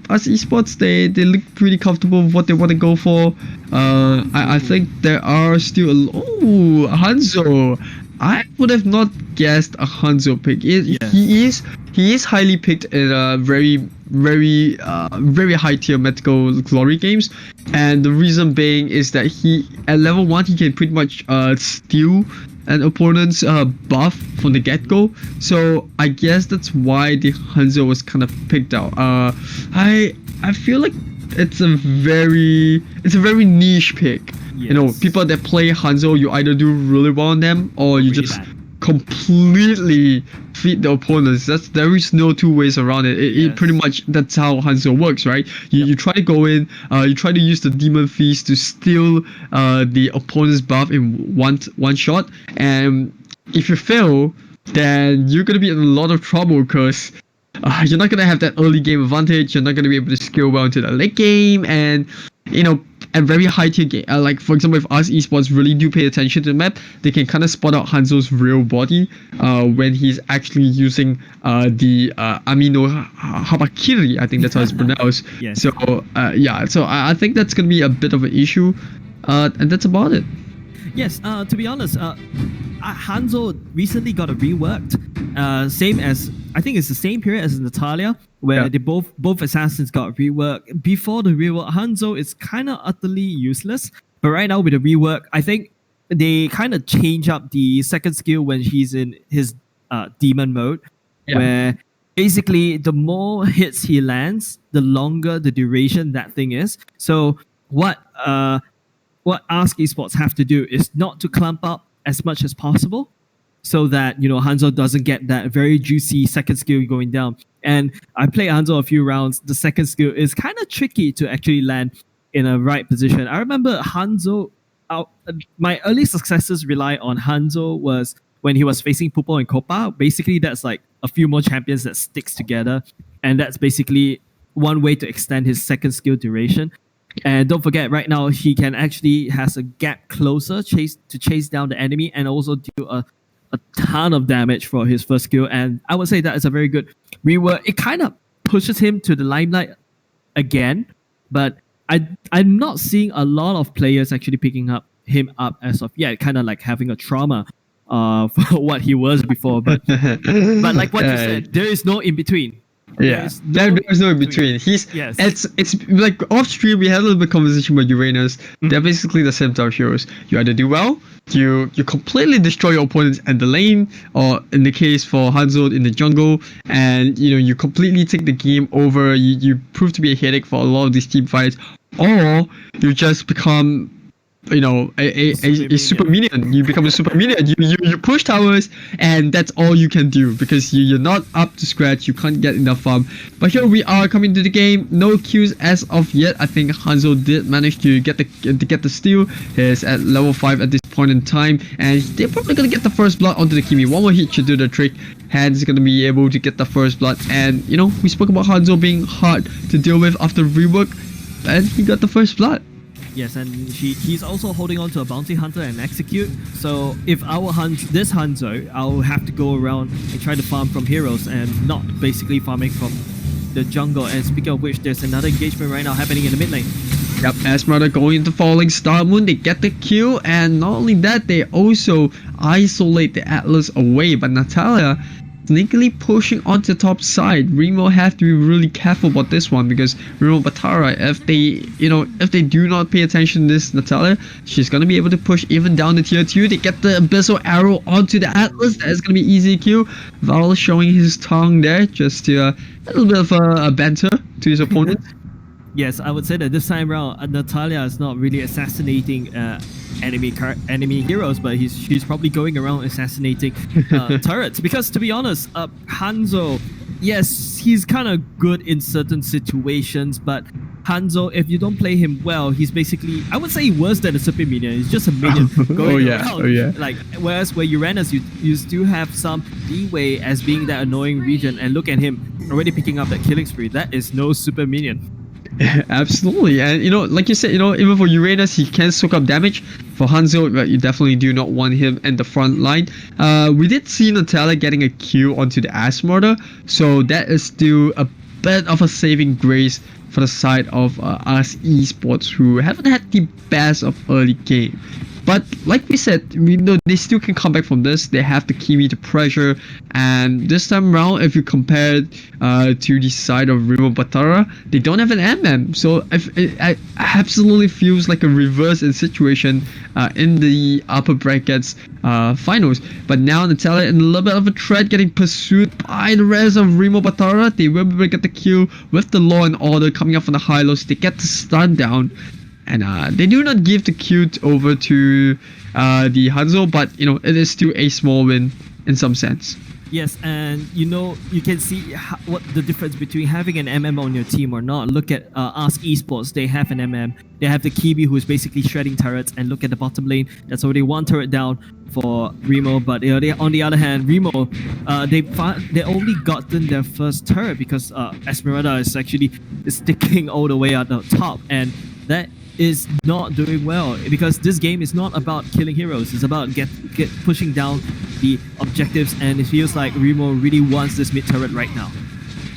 as esports, they look pretty comfortable with what they want to go for. I think there are still Hanzo. I would have not guessed a Hanzo pick. He is highly picked in a very high tier mythical glory games, and the reason being is that he at level 1 he can pretty much steal an opponent's buff from the get-go. So I guess that's why the Hanzo was kind of picked out. I feel like it's a very niche pick. Yes. People that play Hanzo, you either do really well on them or you Really just bad. completely feed the opponents. There is no two ways around it. It pretty much, that's how Hanzo works, right? You try to go in, you try to use the Demon Feast to steal the opponent's buff in one shot, and if you fail, then you're gonna be in a lot of trouble because you're not gonna have that early game advantage. You're not gonna be able to scale well into the late game, and at very high tier game, like for example, if us esports really do pay attention to the map, they can kind of spot out Hanzo's real body when he's actually using the Amino Habakiri. I think that's how it's pronounced. Yes. So so I think that's gonna be a bit of an issue, and that's about it. Yes, to be honest, Hanzo recently got a reworked. Same as, I think it's the same period as Natalia, where they both assassins got reworked. Before the rework, Hanzo is kind of utterly useless. But right now with the rework, I think they kind of change up the second skill when he's in his demon mode, where basically the more hits he lands, the longer the duration that thing is. So what Ask Esports have to do is not to clump up as much as possible, so that Hanzo doesn't get that very juicy second skill going down. And I played Hanzo a few rounds. The second skill is kind of tricky to actually land in a right position. I remember Hanzo. My early successes rely on Hanzo was when he was facing Pupo and Copa. Basically, that's like a few more champions that sticks together, and that's basically one way to extend his second skill duration. And don't forget, right now he can actually has a gap closer to chase down the enemy and also do a ton of damage for his first skill. And I would say that is a very good rework. It kind of pushes him to the limelight again, but I'm not seeing a lot of players actually picking him up as of yet. Kind of like having a trauma for what he was before. But like what you said, there is no in between. There's no in between. It's like off stream we had a little bit of conversation about Uranus. They're basically the same type of heroes. You either do well, you completely destroy your opponents in the lane, or in the case for Hanzo in the jungle, and you completely take the game over. You prove to be a headache for a lot of these team fights, or you just become a super minion. You become a super minion. You push towers, and that's all you can do because you're not up to scratch. You can't get enough farm. But here we are coming to the game. No kills as of yet. I think Hanzo did manage to get the steal. He's at level 5 at this point in time, and they're probably gonna get the first blood onto the Kimi. One more hit should do the trick. Hands is gonna be able to get the first blood, and we spoke about Hanzo being hard to deal with after rework, and he got the first blood. Yes, and he's also holding on to a bounty hunter and execute. So if this Hanzo, I'll have to go around and try to farm from heroes and not basically farming from the jungle. And speaking of which, there's another engagement right now happening in the mid lane. Yep, Esmeralda going into Falling Star Moon, they get the kill, and not only that, they also isolate the Atlas away. But Natalia, sneakily pushing onto the top side. Remo have to be really careful about this one, because Remo Batara, if they do not pay attention to this Natalia, she's gonna be able to push even down to tier 2. They get the Abyssal Arrow onto the Atlas. That is gonna be easy to kill. Val showing his tongue there, just to a little bit of a banter to his opponent. Yes, I would say that this time around, Natalia is not really assassinating enemy heroes, but she's probably going around assassinating turrets. Because to be honest, Hanzo, yes, he's kind of good in certain situations, but Hanzo, if you don't play him well, he's basically, I would say, worse than a super minion. He's just a minion going around. Like, whereas where Uranus, you still have some leeway as being that annoying region, and look at him already picking up that killing spree. That is no super minion. Absolutely, and like you said, even for Uranus, he can soak up damage. For Hanzo, but you definitely do not want him in the front line. We did see Natalia getting a kill onto the Asmorder, so that is still a bit of a saving grace for the side of us esports, who haven't had the best of early game. But like we said, we know they still can come back from this. They have the Kimi to pressure, and this time around, if you compare it to the side of Remo Batara, they don't have an MM. So it absolutely feels like a reverse in situation in the upper brackets finals. But now Natalia in a little bit of a threat, getting pursued by the rest of Remo Batara. They will be able to get the kill with the Law and Order coming up from the high lows. They get the stun down. And they do not give the cute over to the Hanzo, but it is still a small win in some sense. Yes, and you can see what the difference between having an MM on your team or not. Look at Ask Esports, they have an MM. They have the Kibi, who is basically shredding turrets, and look at the bottom lane. That's already one turret down for Remo, but on the other hand, Remo, they only gotten their first turret because Esmeralda is actually sticking all the way at the top, and that is not doing well, because this game is not about killing heroes. It's about get pushing down the objectives, and it feels like Remo really wants this mid turret right now.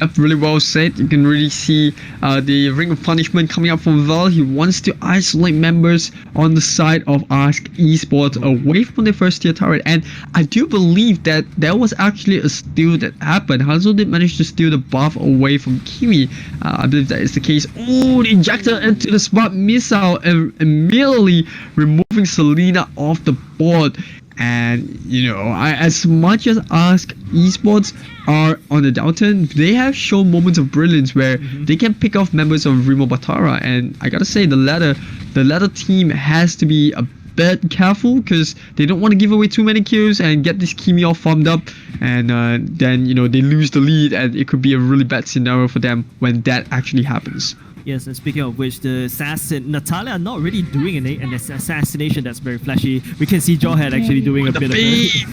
Yep, really well said. You can really see the Ring of Punishment coming up from Val. He wants to isolate members on the side of Ask Esports away from the first tier turret, and I do believe that there was actually a steal that happened. Hanzo did manage to steal the buff away from Kimi. I believe that is the case. Oh, the injector into the smart missile, and immediately removing Selena off the board. And as much as Ask Esports are on the downturn, they have shown moments of brilliance where they can pick off members of Remo Batara, and I gotta say the latter team has to be a bit careful, because they don't want to give away too many kills and get this Kimi all farmed up, and then they lose the lead, and it could be a really bad scenario for them when that actually happens. Yes, and speaking of which, the assassin, Natalia not really doing an assassination that's very flashy. We can see Jawhead actually doing a bit of it.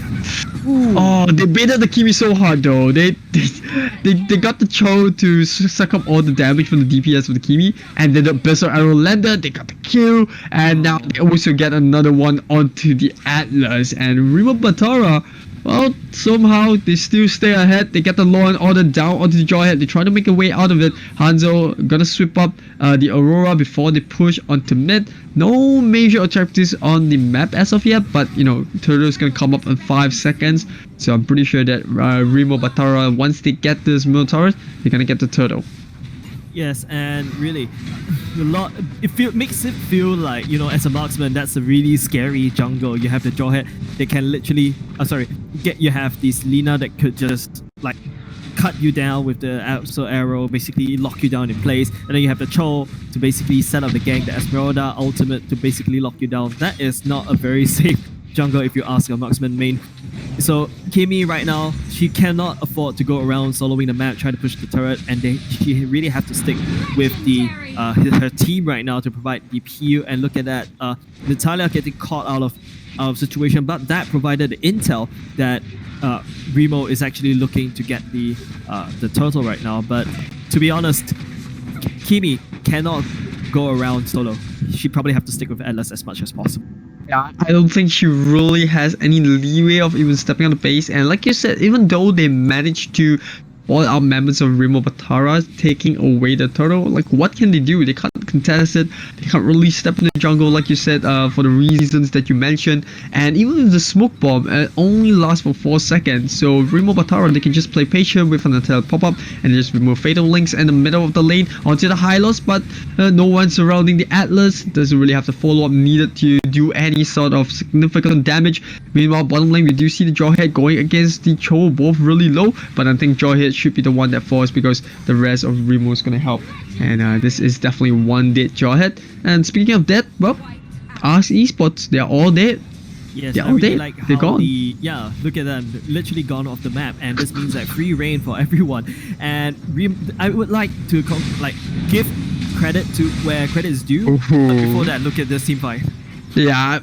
Oh, they baited the Kimi so hard though. They got the Cho to suck up all the damage from the DPS of the Kimi, and then the Abyssal Arrow landed, they got the kill, and now they also get another one onto the Atlas. And Remo Batara, well, somehow they still stay ahead. They get the Law and Order down onto the Jawhead. They try to make a way out of it. Hanzo gonna sweep up the Aurora before they push onto mid. No major objectives on the map as of yet, but Turtle is gonna come up in 5 seconds. So I'm pretty sure that Remo Batara, once they get this middle turret, they're gonna get the Turtle. Yes, and really, makes it feel like, as a marksman, that's a really scary jungle. You have the Jawhead, they can literally, you have this Lina that could just like cut you down with the Abyssal Arrow, basically lock you down in place, and then you have the Cho to basically set up the gank, the Esmeralda ultimate to basically lock you down. That is not a very safe jungle if you ask a marksman main. So Kimi right now, she cannot afford to go around soloing the map, trying to push the turret, and she really have to stick with her team right now to provide the PU. And look at that, Natalia getting caught out of situation, but that provided the intel that Remo is actually looking to get the turtle right now. But to be honest, Kimi cannot go around solo. She probably have to stick with Atlas as much as possible. Yeah, I don't think she really has any leeway of even stepping on the base. And like you said, even though they managed to all out members of Remo Batara taking away the turtle. Like, what can they do? They can't contest it. They can't really step in the jungle, like you said, for the reasons that you mentioned. And even with the smoke bomb, it only lasts for 4 seconds. So Remo Batara, they can just play patient with an attack pop-up and just remove fatal links in the middle of the lane onto the Hylos. But no one surrounding the Atlas. Doesn't really have the follow-up needed to do any sort of significant damage. Meanwhile, bottom lane, we do see the Jawhead going against the Cho, both really low. But I think Jawhead should be the one that falls because the rest of Remo is going to help. And this is definitely one dead Jawhead. And speaking of dead, well, Ask Esports, they're all dead. Yes, they're I all really dead. like how They're gone. yeah, look at them, literally gone off the map, and this means like free reign for everyone. And I would like to give credit to where credit is due. But before that, look at this team fight. Yeah,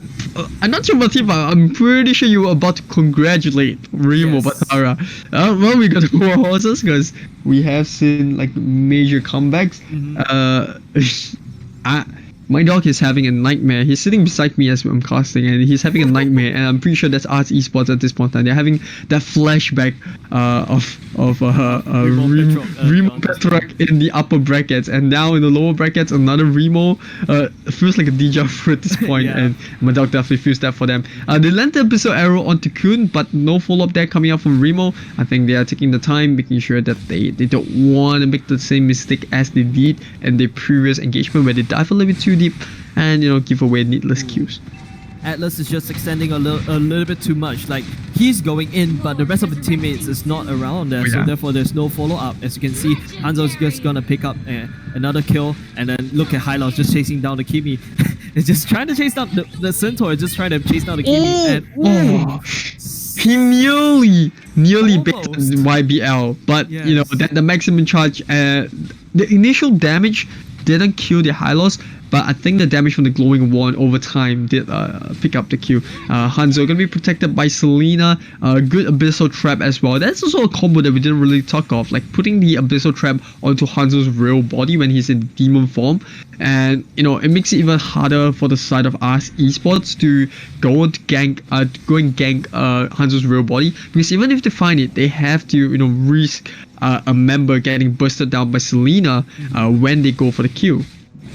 I'm not sure about team, but I'm pretty sure you were about to congratulate Remo Batara. Well, we got to go horses because we have seen like major comebacks. My dog is having a nightmare. He's sitting beside me as I'm casting, and he's having a nightmare. And I'm pretty sure that's Arts Esports at this point in time. They're having that flashback of Remo Petrak in the upper brackets, and now in the lower brackets, another Remo. Feels like a deja vu at this point, Yeah. and my dog definitely feels that for them. They lent the episode arrow onto Kun, but no follow-up there coming out from Remo. I think they are taking the time, making sure that they don't want to make the same mistake as they did in the previous engagement where they dive a little bit too deep and give away needless kills. Atlas is just extending a little bit too much. Like, he's going in, but the rest of the teammates is not around there, so therefore there's no follow-up. As you can see, Hanzo's just gonna pick up another kill, and then look at Hylos just chasing down the Kimi. It's just trying to chase down the Centaur, just trying to chase down the Kimi. He nearly beat Almost. YBL, but Yes. the maximum charge, the initial damage didn't kill the Hylos, but I think the damage from the glowing wand over time did pick up the kill. Hanzo gonna be protected by Selena, good abyssal trap as well. That's also a combo that we didn't really talk of, like putting the abyssal trap onto Hanzo's real body when he's in demon form, and it makes it even harder for the side of us esports to go and gank Hanzo's real body, because even if they find it, they have to risk a member getting busted down by Selena when they go for the kill.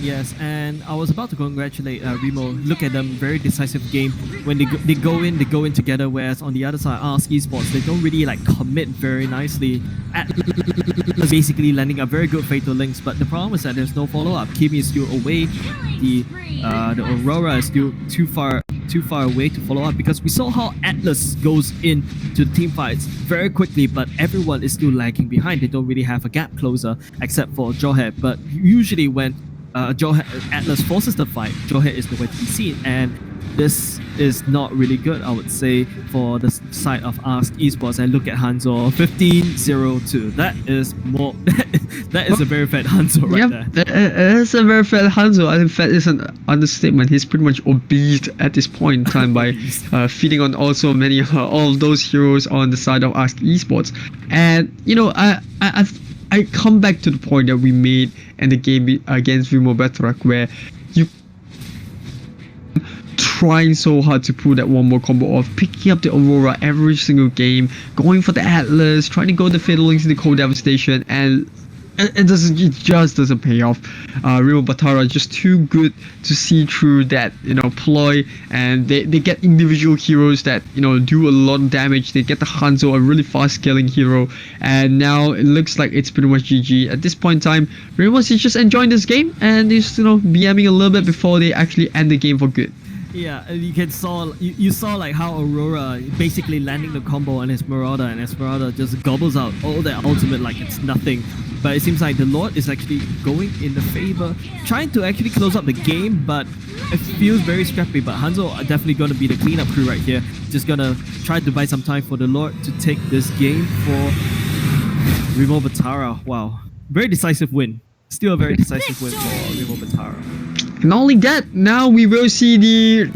Yes, and I was about to congratulate Remo. Look at them, very decisive game. When they go in together. Whereas on the other side, Ask Esports, they don't really commit very nicely. Atlas basically landing a very good fatal links, but the problem is that there's no follow up. Kimi is still away. The Aurora is still too far away to follow up, because we saw how Atlas goes into the team fights very quickly, but everyone is still lagging behind. They don't really have a gap closer except for Jawhead. But usually when Atlas forces the fight, Jawhead is nowhere to be seen, and this is not really good, I would say, for the side of Ask Esports. And look at Hanzo, 15-0-2. That is more. That is a very fat Hanzo right there. It's a very fat Hanzo. I think fat is an understatement. He's pretty much obese at this point in time by feeding on also many all of those heroes on the side of Ask Esports. And I come back to the point that we made in the game against Remo Batrak, where you trying so hard to pull that one more combo off, picking up the Aurora every single game, going for the Atlas, trying to go the Fatal Links in the Cold Devastation, and it just doesn't pay off. Remo Batara is just too good to see through that ploy, and they get individual heroes that do a lot of damage. They get the Hanzo, a really fast killing hero, and now it looks like it's pretty much GG at this point in time. Remo is just enjoying this game, and he's BMing a little bit before they actually end the game for good. Yeah, you saw like how Aurora basically landing the combo on Esmeralda, and Esmeralda just gobbles out all their ultimate like it's nothing. But it seems like the Lord is actually going in the favor, trying to actually close up the game, but it feels very scrappy. But Hanzo are definitely going to be the cleanup crew right here, just gonna try to buy some time for the Lord to take this game for Remo Batara. Wow, very decisive win. Still a very decisive win for Remo Batara. Not only that, now we will see the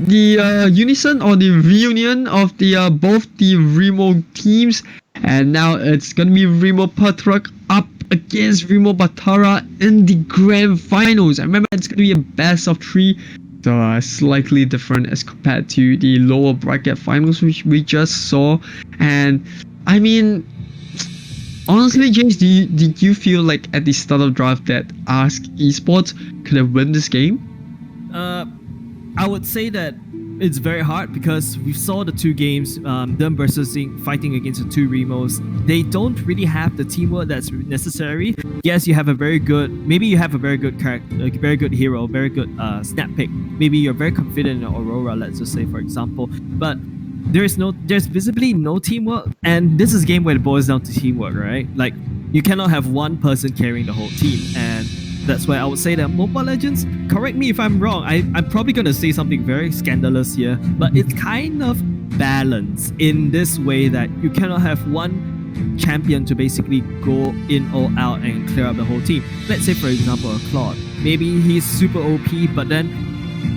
unison or the reunion of the both the Remo teams, and now it's gonna be Remo Patrak up against Remo Batara in the grand finals. I remember it's gonna be a best of 3, so slightly different as compared to the lower bracket finals which we just saw. And I mean, Honestly, James, did you feel like at the start of draft that Ask Esports could have won this game? Uh, I would say that it's very hard because we saw the two games, them versus fighting against the two Remos. They don't really have the teamwork that's necessary. Yes, you have a very good, maybe you have a very good character, a very good hero, very good snap pick. Maybe you're very confident in Aurora, let's just say, for example. But there's visibly no teamwork, and this is a game where it boils down to teamwork, right? Like you cannot have one person carrying the whole team, and that's why I would say that Mobile Legends, correct me if I'm wrong, I'm probably going to say something very scandalous here, but it's kind of balanced in this way that you cannot have one champion to basically go in or out and clear up the whole team. Let's say, for example, a Claude. Maybe he's super OP, but then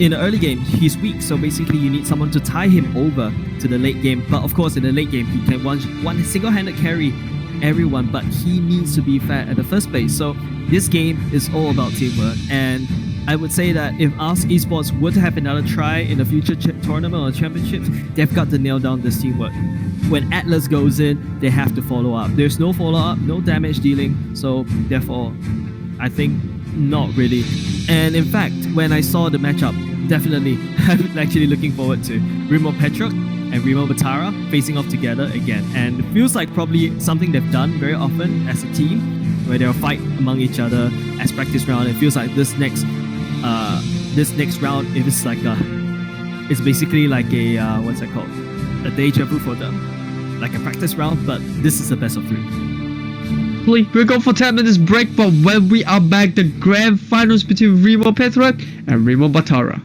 in the early game, he's weak, so basically you need someone to tie him over to the late game. But of course, in the late game, he can one single-handed carry everyone, but he needs to be fair at the first place. So this game is all about teamwork, and I would say that if Ask Esports were to have another try in the future tournament or championships, they've got to nail down this teamwork. When Atlas goes in, they have to follow up. There's no follow-up, no damage dealing, so therefore, I think not really. And in fact, when I saw the matchup, definitely, I'm actually looking forward to Remo Petruk and Remo Batara facing off together again. And it feels like probably something they've done very often as a team, where they'll fight among each other as practice round. It feels like this next round, if it's like it's basically like a what's that called? A deja vu for them, like a practice round. But this is the best of 3. We're going for 10 minutes break, but when we are back, the grand finals between Remo Petruk and Remo Batara.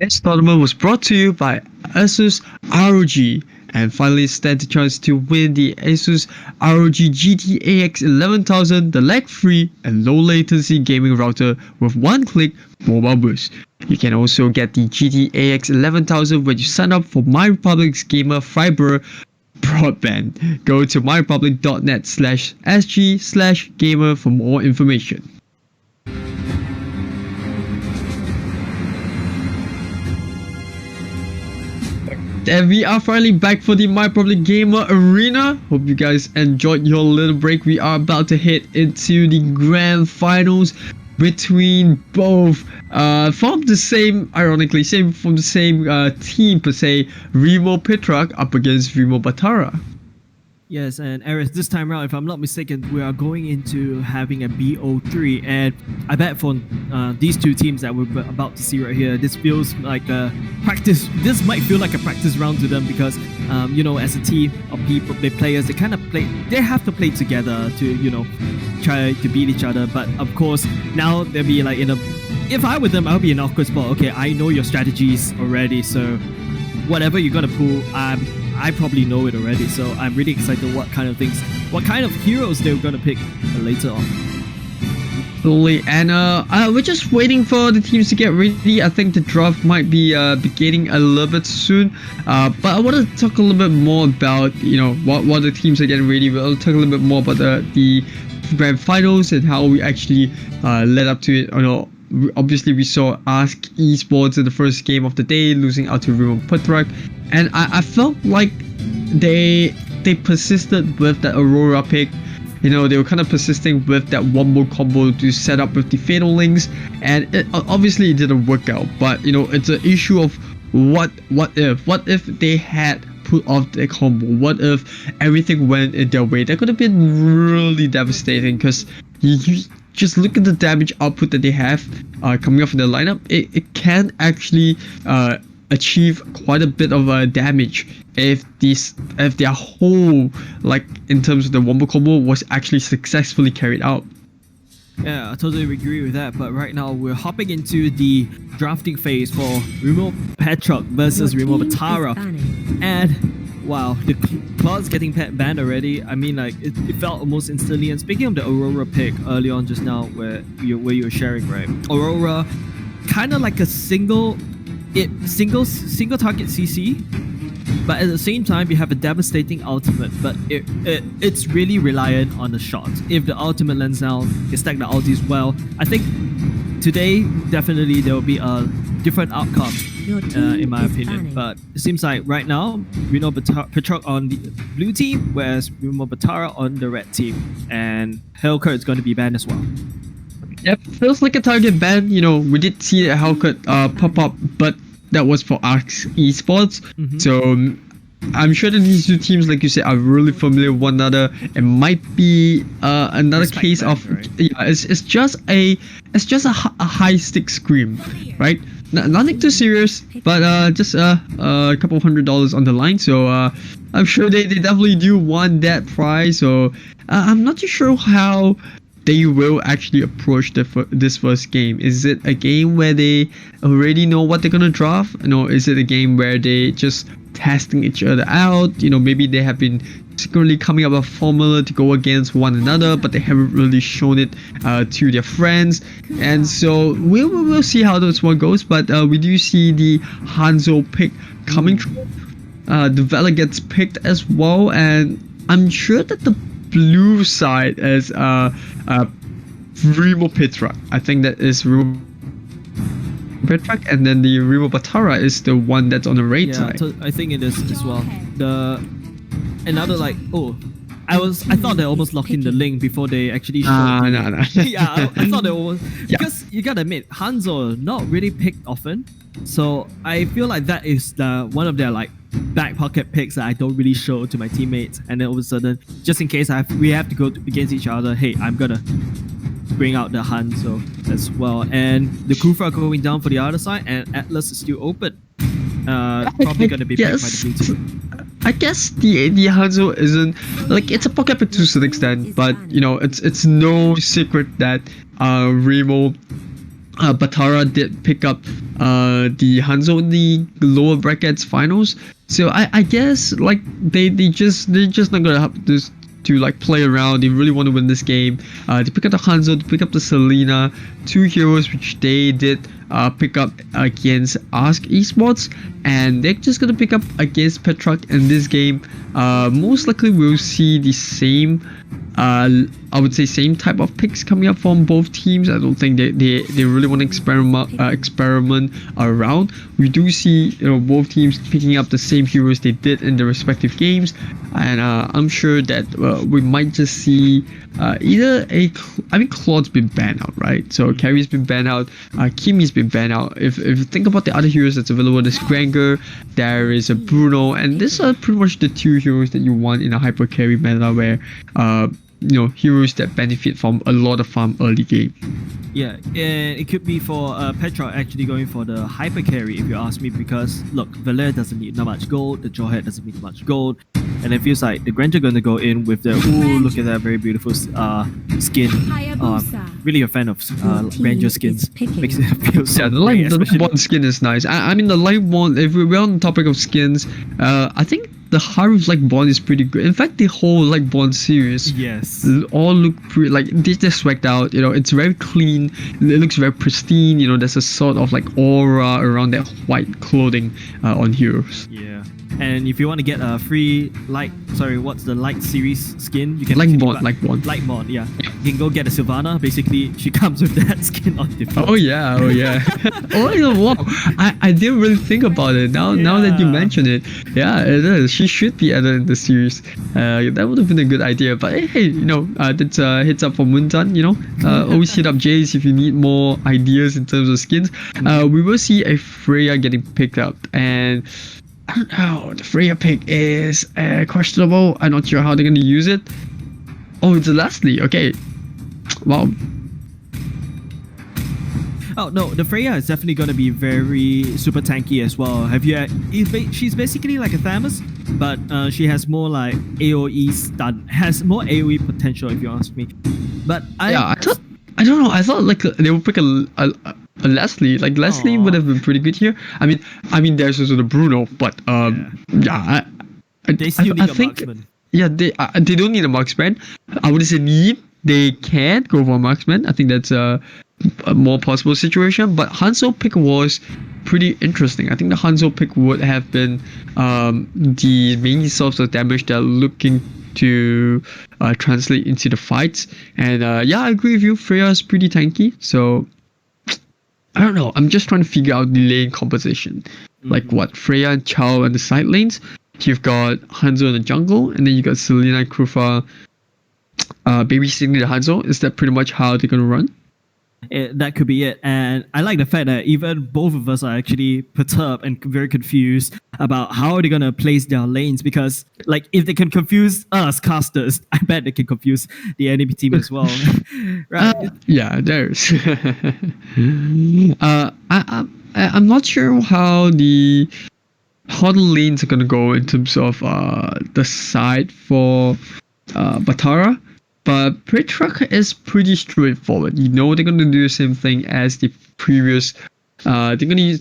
This tournament was brought to you by Asus ROG, and finally stand a chance to win the Asus ROG GTAX 11000, the lag-free and low latency gaming router with one-click mobile boost. You can also get the GTAX 11000 when you sign up for MyRepublic's Gamer Fiber broadband. Go to myrepublic.net/sg/gamer for more information. And we are finally back for the MyRepublic Gamer Arena. Hope you guys enjoyed your little break. We are about to head into the grand finals between both from the same, ironically, from the same team per se, Remo Petrak up against Remo Batara. Yes, and Eris, this time around, if I'm not mistaken, we are going into having a BO3, and I bet for these two teams that we're about to see right here, this feels like a practice. This might feel like a practice round to them because, you know, as a team of people, the players, they kind of play. They have to play together to, you know, try to beat each other. But of course, now they'll be like in a. If I were them, I'll be in an awkward spot. Okay, I know your strategies already, so whatever you're gonna pull, I probably know it already, so I'm really excited what kind of heroes they're gonna pick later on. Totally, and we're just waiting for the teams to get ready. I think the draft might be beginning a little bit soon, but I want to talk a little bit more about, you know, what the teams are getting ready. We'll talk a little bit more about the grand finals and how we actually led up to it. You know, obviously we saw Ask Esports in the first game of the day losing out to Remo Petrak, and I felt like they persisted with that Aurora pick. You know, they were kind of persisting with that wombo combo to set up with the Fatal Links, and obviously it didn't work out. But you know, it's an issue of what if they had put off the combo? What if everything went in their way? That could have been really devastating, because you just look at the damage output that they have coming off in the lineup. It can actually achieve quite a bit of damage if their whole, like in terms of the wombo combo, was actually successfully carried out. Yeah, I totally agree with that. But right now we're hopping into the drafting phase for Remo Petrak versus Remo Batara, and wow, the Claw's getting banned already. I mean, like it felt almost instantly. And speaking of the Aurora pick early on just now, where you were sharing, right? Aurora, kind of like a single target CC, but at the same time you have a devastating ultimate. But it's really reliant on the shot. If the ultimate lands down, you stack the ultis well. I think today definitely there will be a different outcome. In my opinion, but it seems like right now Remo Petrak on the blue team, whereas Remo Batara on the red team, and Hellcut is going to be banned as well. Yep, feels like a target ban. You know, we did see a Hellcut pop up, but that was for Ask Esports. So I'm sure that these two teams, like you said, are really familiar with one another. It might be another case of, right? Yeah, it's just a high stick scream, right? Nothing too serious, but just a couple $100 on the line. So I'm sure they definitely do want that prize. So I'm not too sure how they will actually approach this first game. Is it a game where they already know what they're gonna draft? You know, is it a game where they just testing each other out? You know, maybe they have been secretly coming up with a formula to go against one another, but they haven't really shown it to their friends. And so we'll see how this one goes. But we do see the Hanzo pick coming through. The Vela gets picked as well, and I'm sure that the blue side is Remo Petrak. I think that is Remo Petrak, and then the Remo Batara is the one that's on the red side. Yeah, I think it is as well. Another like, I thought they almost locked in the link before they actually showed. No. Yeah, I thought they almost, because you gotta admit, Hanzo not really picked often, so I feel like that is one of their like back pocket picks that I don't really show to my teammates, and then all of a sudden, just in case we have to go against each other, hey, I'm gonna bring out the Hanzo as well. And the Kufa going down for the other side, and Atlas is still open. Probably gonna be picked by the blue team. I guess the Hanzo isn't, like, it's a pocket pick to an extent, but you know, it's no secret that Remo Batara did pick up the Hanzo in the lower brackets finals. So I guess like they're just not gonna have this to like play around. They really want to win this game. They pick up the Hanzo, they pick up the Selena, two heroes which they did pick up against Ask Esports, and they're just gonna pick up against Petrak in this game. Most likely we'll see the same I would say same type of picks coming up from both teams. I don't think they really want to experiment around. We do see both teams picking up the same heroes they did in their respective games, and I'm sure that we might just see either Claude's been banned out, right? So Carrie's been banned out, Kimi's been banned out. If you think about the other heroes that's available, there's Granger, there is a Bruno, and these are pretty much the two heroes that you want in a hyper carry meta where heroes that benefit from a lot of farm early game. Yeah, and it could be for Petra actually going for the hyper carry if you ask me, because look, Valer doesn't need that much gold, the Jawhead doesn't need much gold, and it feels like the Granger gonna go in with the look at that very beautiful skin. Really a fan of Granger skins. Makes it feel so the Lightborn skin is nice. I mean the Lightborn, if we're on the topic of skins, I think the Haru's Lightborn is pretty good. In fact, the whole Lightborn series, yes, all look pretty like they're swagged out. It's very clean. It looks very pristine. There's a sort of like aura around that white clothing on heroes. Yeah. And if you want to get a free what's the Light series skin? You can Lightborn, yeah. You can go get a Sylvana. Basically, she comes with that skin on default. Oh yeah. Wow. I didn't really think about it. Now that you mention it, yeah, it is. She should be added in the series. That would have been a good idea. But hey, that's hits up for Moontan. Always hit up Jace if you need more ideas in terms of skins. We will see a Freya getting picked up, and I don't know, the Freya pick is questionable. I'm not sure how they're going to use it. Oh, it's a Leslie. Okay. Wow. Oh no, the Freya is definitely going to be very super tanky as well. She's basically like a Thamus, but she has more like AoE stun, has more AoE potential if you ask me. But I don't know. I thought like they would pick a Leslie. Like Leslie would have been pretty good here. I mean, there's also the Bruno, but they still need a marksman. Yeah, they don't need a marksman. I wouldn't say need. They can go for a marksman. I think that's a more possible situation. But Hanzo pick was pretty interesting. I think the Hanzo pick would have been the main source of damage they're looking to translate into the fights. And I agree with you. Freya is pretty tanky. So I don't know. I'm just trying to figure out the lane composition. Like what? Freya and Chao and the side lanes. You've got Hanzo in the jungle, and then you got Selena and Krufa babysitting the Hanzo. Is that pretty much how they're gonna run? That could be it. And I like the fact that even both of us are actually perturbed and very confused about how they're gonna place their lanes, because like if they can confuse us casters, I bet they can confuse the enemy team as well. Right? Yeah, there's I'm not sure how the lanes are gonna go in terms of the side for Batara. But Petrak is pretty straightforward. They're gonna do the same thing as the previous. They're gonna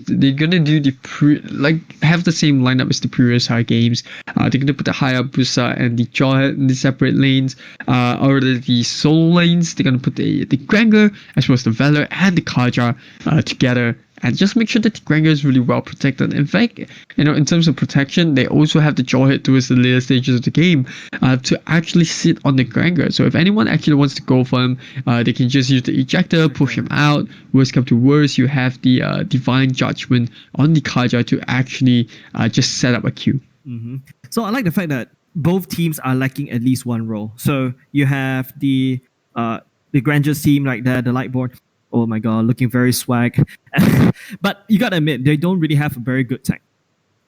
have the same lineup as the previous high games. They're gonna put the Hayabusa and the Jawhead in the separate lanes. Or the solo lanes. They're gonna put the Granger as well as the Valor and the Kaja together. And just make sure that the Granger is really well protected. In fact, in terms of protection, they also have the Jawhead towards the later stages of the game to actually sit on the Granger. So if anyone actually wants to go for him, they can just use the ejector, push him out. Worst come to worst, you have the Divine Judgment on the Kaja to actually just set up a queue. Mm-hmm. So I like the fact that both teams are lacking at least one role. So you have the Granger's team like that, the Lightborn. Oh my god, looking very swag. But you gotta admit, they don't really have a very good tank.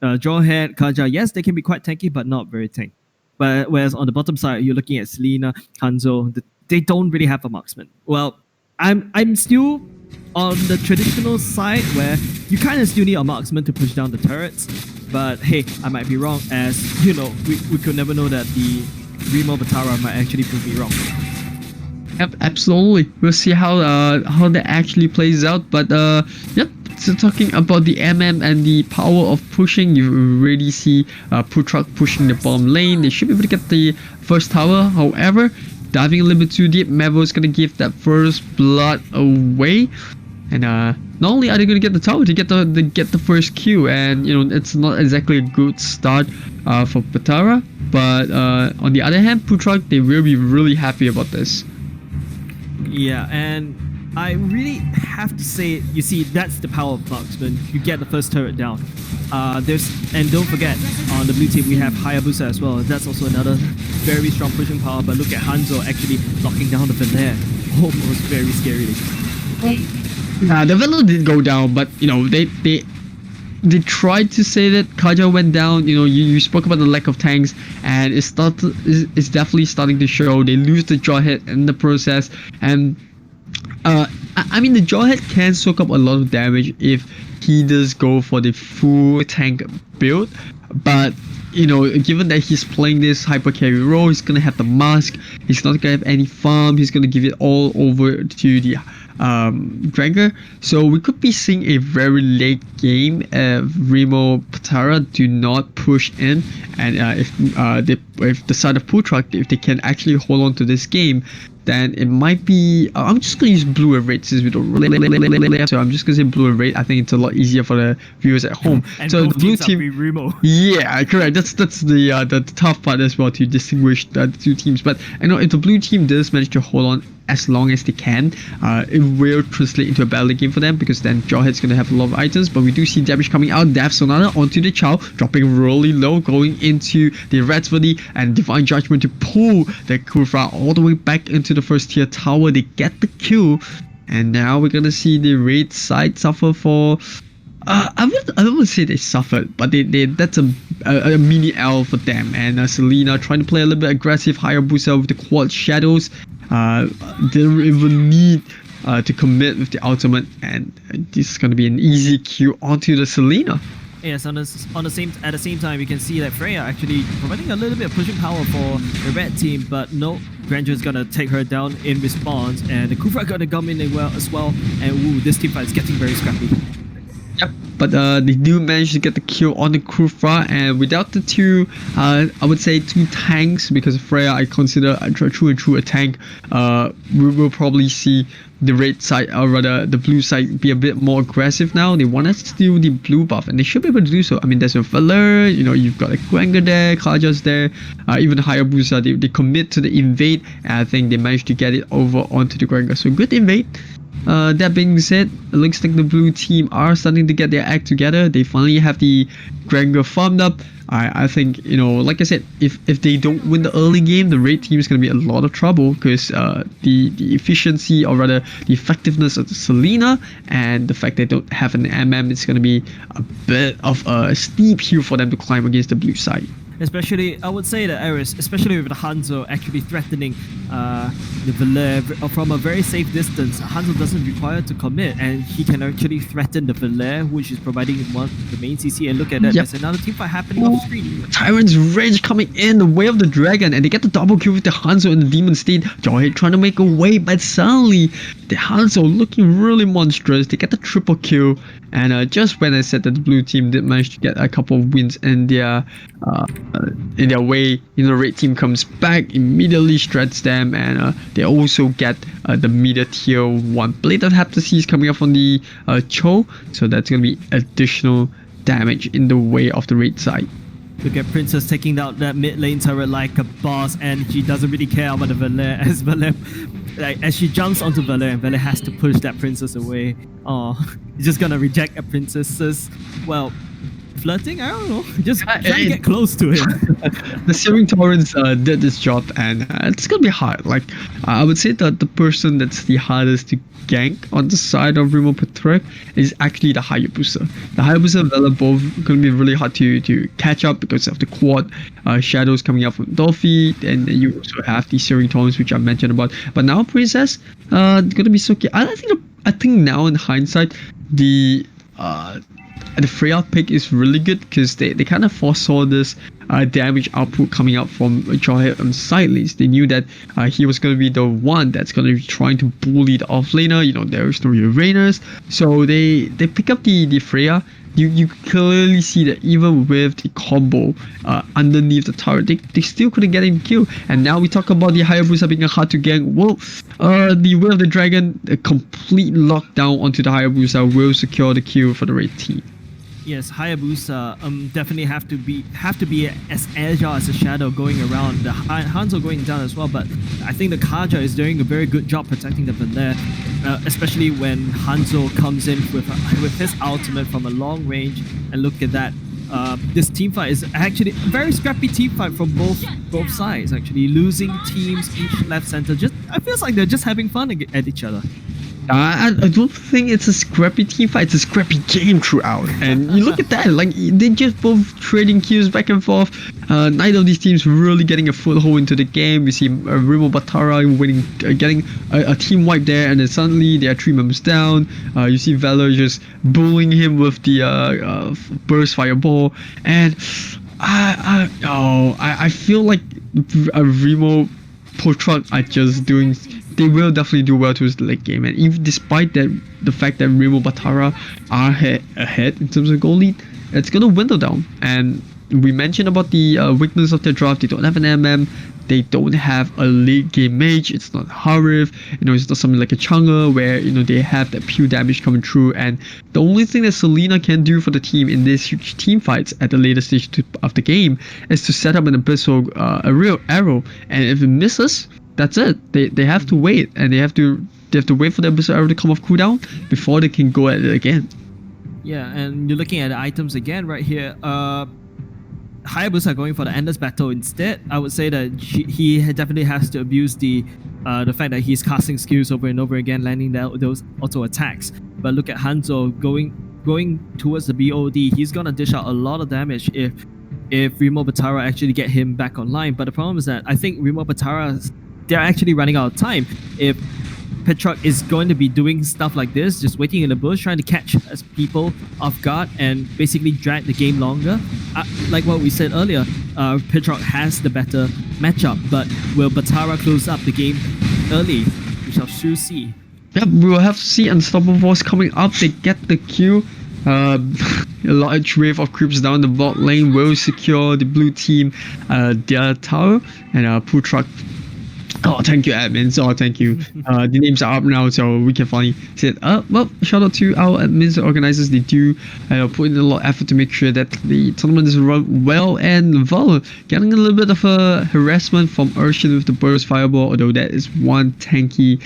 Jawhead, Kaja, yes, they can be quite tanky, but not very tank. But whereas on the bottom side, you're looking at Selena, Hanzo, they don't really have a marksman. Well, I'm still on the traditional side where you kind of still need a marksman to push down the turrets. But hey, I might be wrong, as we could never know that the Remo Batara might actually prove me wrong. Yep, absolutely. We'll see how that actually plays out. But yep. So talking about the MM and the power of pushing, you already see Putrak pushing the bottom lane. They should be able to get the first tower. However, diving a little bit too deep, Mevo is gonna give that first blood away. And not only are they gonna get the tower, they get the first Q, and you know it's not exactly a good start for Patara. But on the other hand, Putrak, they will be really happy about this. Yeah, and I really have to say, you see, that's the power of Marksman. You get the first turret down. And don't forget, on the blue team we have Hayabusa as well. That's also another very strong pushing power. But look at Hanzo actually locking down the Velair. Almost very scary. The Velo did go down, but you know they tried to say that Kaja went down. You know, you spoke about the lack of tanks, and it's definitely starting to show. They lose the Jawhead in the process, and I mean the Jawhead can soak up a lot of damage if he does go for the full tank build, but you know, given that he's playing this hyper carry role, he's gonna have the mask, he's not gonna have any farm, he's gonna give it all over to the Granger. So we could be seeing a very late game if Remo Patara do not push in, and if the side of Putrak, if they can actually hold on to this game, then it might be. I'm just gonna use blue and red since we don't really. So I'm just gonna say blue and red. I think it's a lot easier for the viewers at home. And so both the blue teams team. are Remo. Yeah, correct. That's the tough part as well to distinguish the two teams. But I know if the blue team does manage to hold on as long as they can, it will translate into a battle game for them, because then Jawhead's gonna have a lot of items. But we do see damage coming out. Death Sonata onto the Chow, dropping really low, going into the Red's body, and Divine Judgment to pull the Kufra all the way back into the first tier tower. They get the kill, and now we're gonna see the Raid side suffer for. I wouldn't say they suffered, but that's a mini L for them. And Selena trying to play a little bit aggressive, Hayabusa with the quad shadows. Didn't even need to commit with the ultimate, and this is gonna be an easy Q onto the Selena. Yes, at the same time, you can see that Freya actually providing a little bit of pushing power for the red team, but no, Granger's gonna take her down in response, and the Kufra gonna come in as well, and ooh, this team fight is getting very scrappy. Yep, but they do manage to get the kill on the Kufra, and without the two, I would say two tanks, because Freya I consider a tank. We will probably see the red side, or rather the blue side, be a bit more aggressive now. They want to steal the blue buff, and they should be able to do so. I mean, there's a Valor, you know, you've got a Granger there, Kaja's there, even Hayabusa, they commit to the invade, and I think they managed to get it over onto the Granger. So good invade. That being said, it looks like the blue team are starting to get their act together. They finally have the Granger farmed up. I think, you know, like I said, if they don't win the early game, the red team is going to be a lot of trouble, because the efficiency, or rather the effectiveness of the Selena, and the fact they don't have an MM, is going to be a bit of a steep hill for them to climb against the blue side. Especially, I would say that Eris, especially with the Hanzo actually threatening the Valer from a very safe distance. Hanzo doesn't require to commit, and he can actually threaten the Valer, which is providing one the main CC. And look at that, there's another teamfight happening off screen. Tyrant's Rage coming in, the way of the dragon, and they get the double kill with the Hanzo in the Demon State. Jawhead trying to make a way, but suddenly the Hanzo looking really monstrous. They get the triple kill, and just when I said that the blue team did manage to get a couple of wins in their way, you know, red team comes back, immediately shreds them, and they also get the middle tier 1 Blatant Heptasis coming up on the Cho, so that's gonna be additional damage in the way of the red side. Look at Princess taking out that mid lane turret like a boss, and she doesn't really care about the Valer, as she jumps onto Valer, and Valer has to push that Princess away. Oh, he's just gonna reject a Princess's, well, flirting? I don't know. Just try to get close to him. The Searing Torrents did this job, and it's gonna be hard. Like, I would say that the person that's the hardest to gank on the side of Remo Patrick is actually the Hayabusa. The Hayabusa and Vela both gonna be really hard to catch up, because of the quad shadows coming up from Dolphy, and you also have the Searing Torrents, which I mentioned about. But now Princess, gonna be so cute. I think now in hindsight, the Freya pick is really good, because they kind of foresaw this damage output coming out from Jawhead on side lanes. They knew that he was going to be the one that's going to be trying to bully the offlaner. You know, there is no Uranus, so they pick up the Freya. You clearly see that even with the combo underneath the turret, they still couldn't get him killed. And now we talk about the Hayabusa being hard to gank. Well, the Will of the Dragon, a complete lockdown onto the Hayabusa will secure the kill for the red team. Yes, Hayabusa definitely have to be as agile as a shadow going around. The Hanzo going down as well, but I think the Kaja is doing a very good job protecting the Valer, especially when Hanzo comes in with his ultimate from a long range. And look at that. This team fight is actually a very scrappy team fight from both sides. Actually, losing teams each left center. I feels like they're just having fun at each other. I don't think it's a scrappy team fight, it's a scrappy game throughout. And you look at that, like they just both trading kills back and forth. Neither of these teams really getting a foothold into the game. We see Remo Batara winning, getting a team wipe there, and then suddenly they are 3 members down. You see Valor just bullying him with the burst fireball, and I feel like Remo Potruck are just doing. They will definitely do well towards the late game, and even despite that, the fact that Remo Batara are ahead in terms of goal lead, it's gonna dwindle down. And we mentioned about the weakness of their draft. They don't have an MM. They don't have a late game mage. It's not Harif. You know, it's not something like a Chang'e where, you know, they have that pure damage coming through. And the only thing that Selena can do for the team in these huge team fights at the later stage of the game is to set up an abyssal, a real arrow. And if it misses, that's it. They have to wait, and they have to wait for the abyssal arrow to come off cooldown before they can go at it again. Yeah, and you're looking at the items again right here. Hayabusa going for the endless battle instead. I would say that he definitely has to abuse the fact that he's casting skills over and over again, landing those auto attacks. But look at Hanzo going towards the BOD. He's gonna dish out a lot of damage if Remo Batara actually get him back online. But the problem is that I think Remo Batara, they're actually running out of time. If Petrarch is going to be doing stuff like this, just waiting in the bush, trying to catch people off guard and basically drag the game longer. Like what we said earlier, Petrarch has the better matchup, but will Batara close up the game early? We shall soon see. Yep, we will have to see. Unstoppable Force coming up. They get the kill. A large wave of creeps down the bot lane will secure the blue team their tower, and Petrarch. Oh, thank you, admins. Oh, thank you. The names are up now, so we can finally say it. Well, shout out to our admins, the organizers. They do put in a lot of effort to make sure that the tournament is run well. And Val getting a little bit of a harassment from Urshan with the burst fireball, although that is one tanky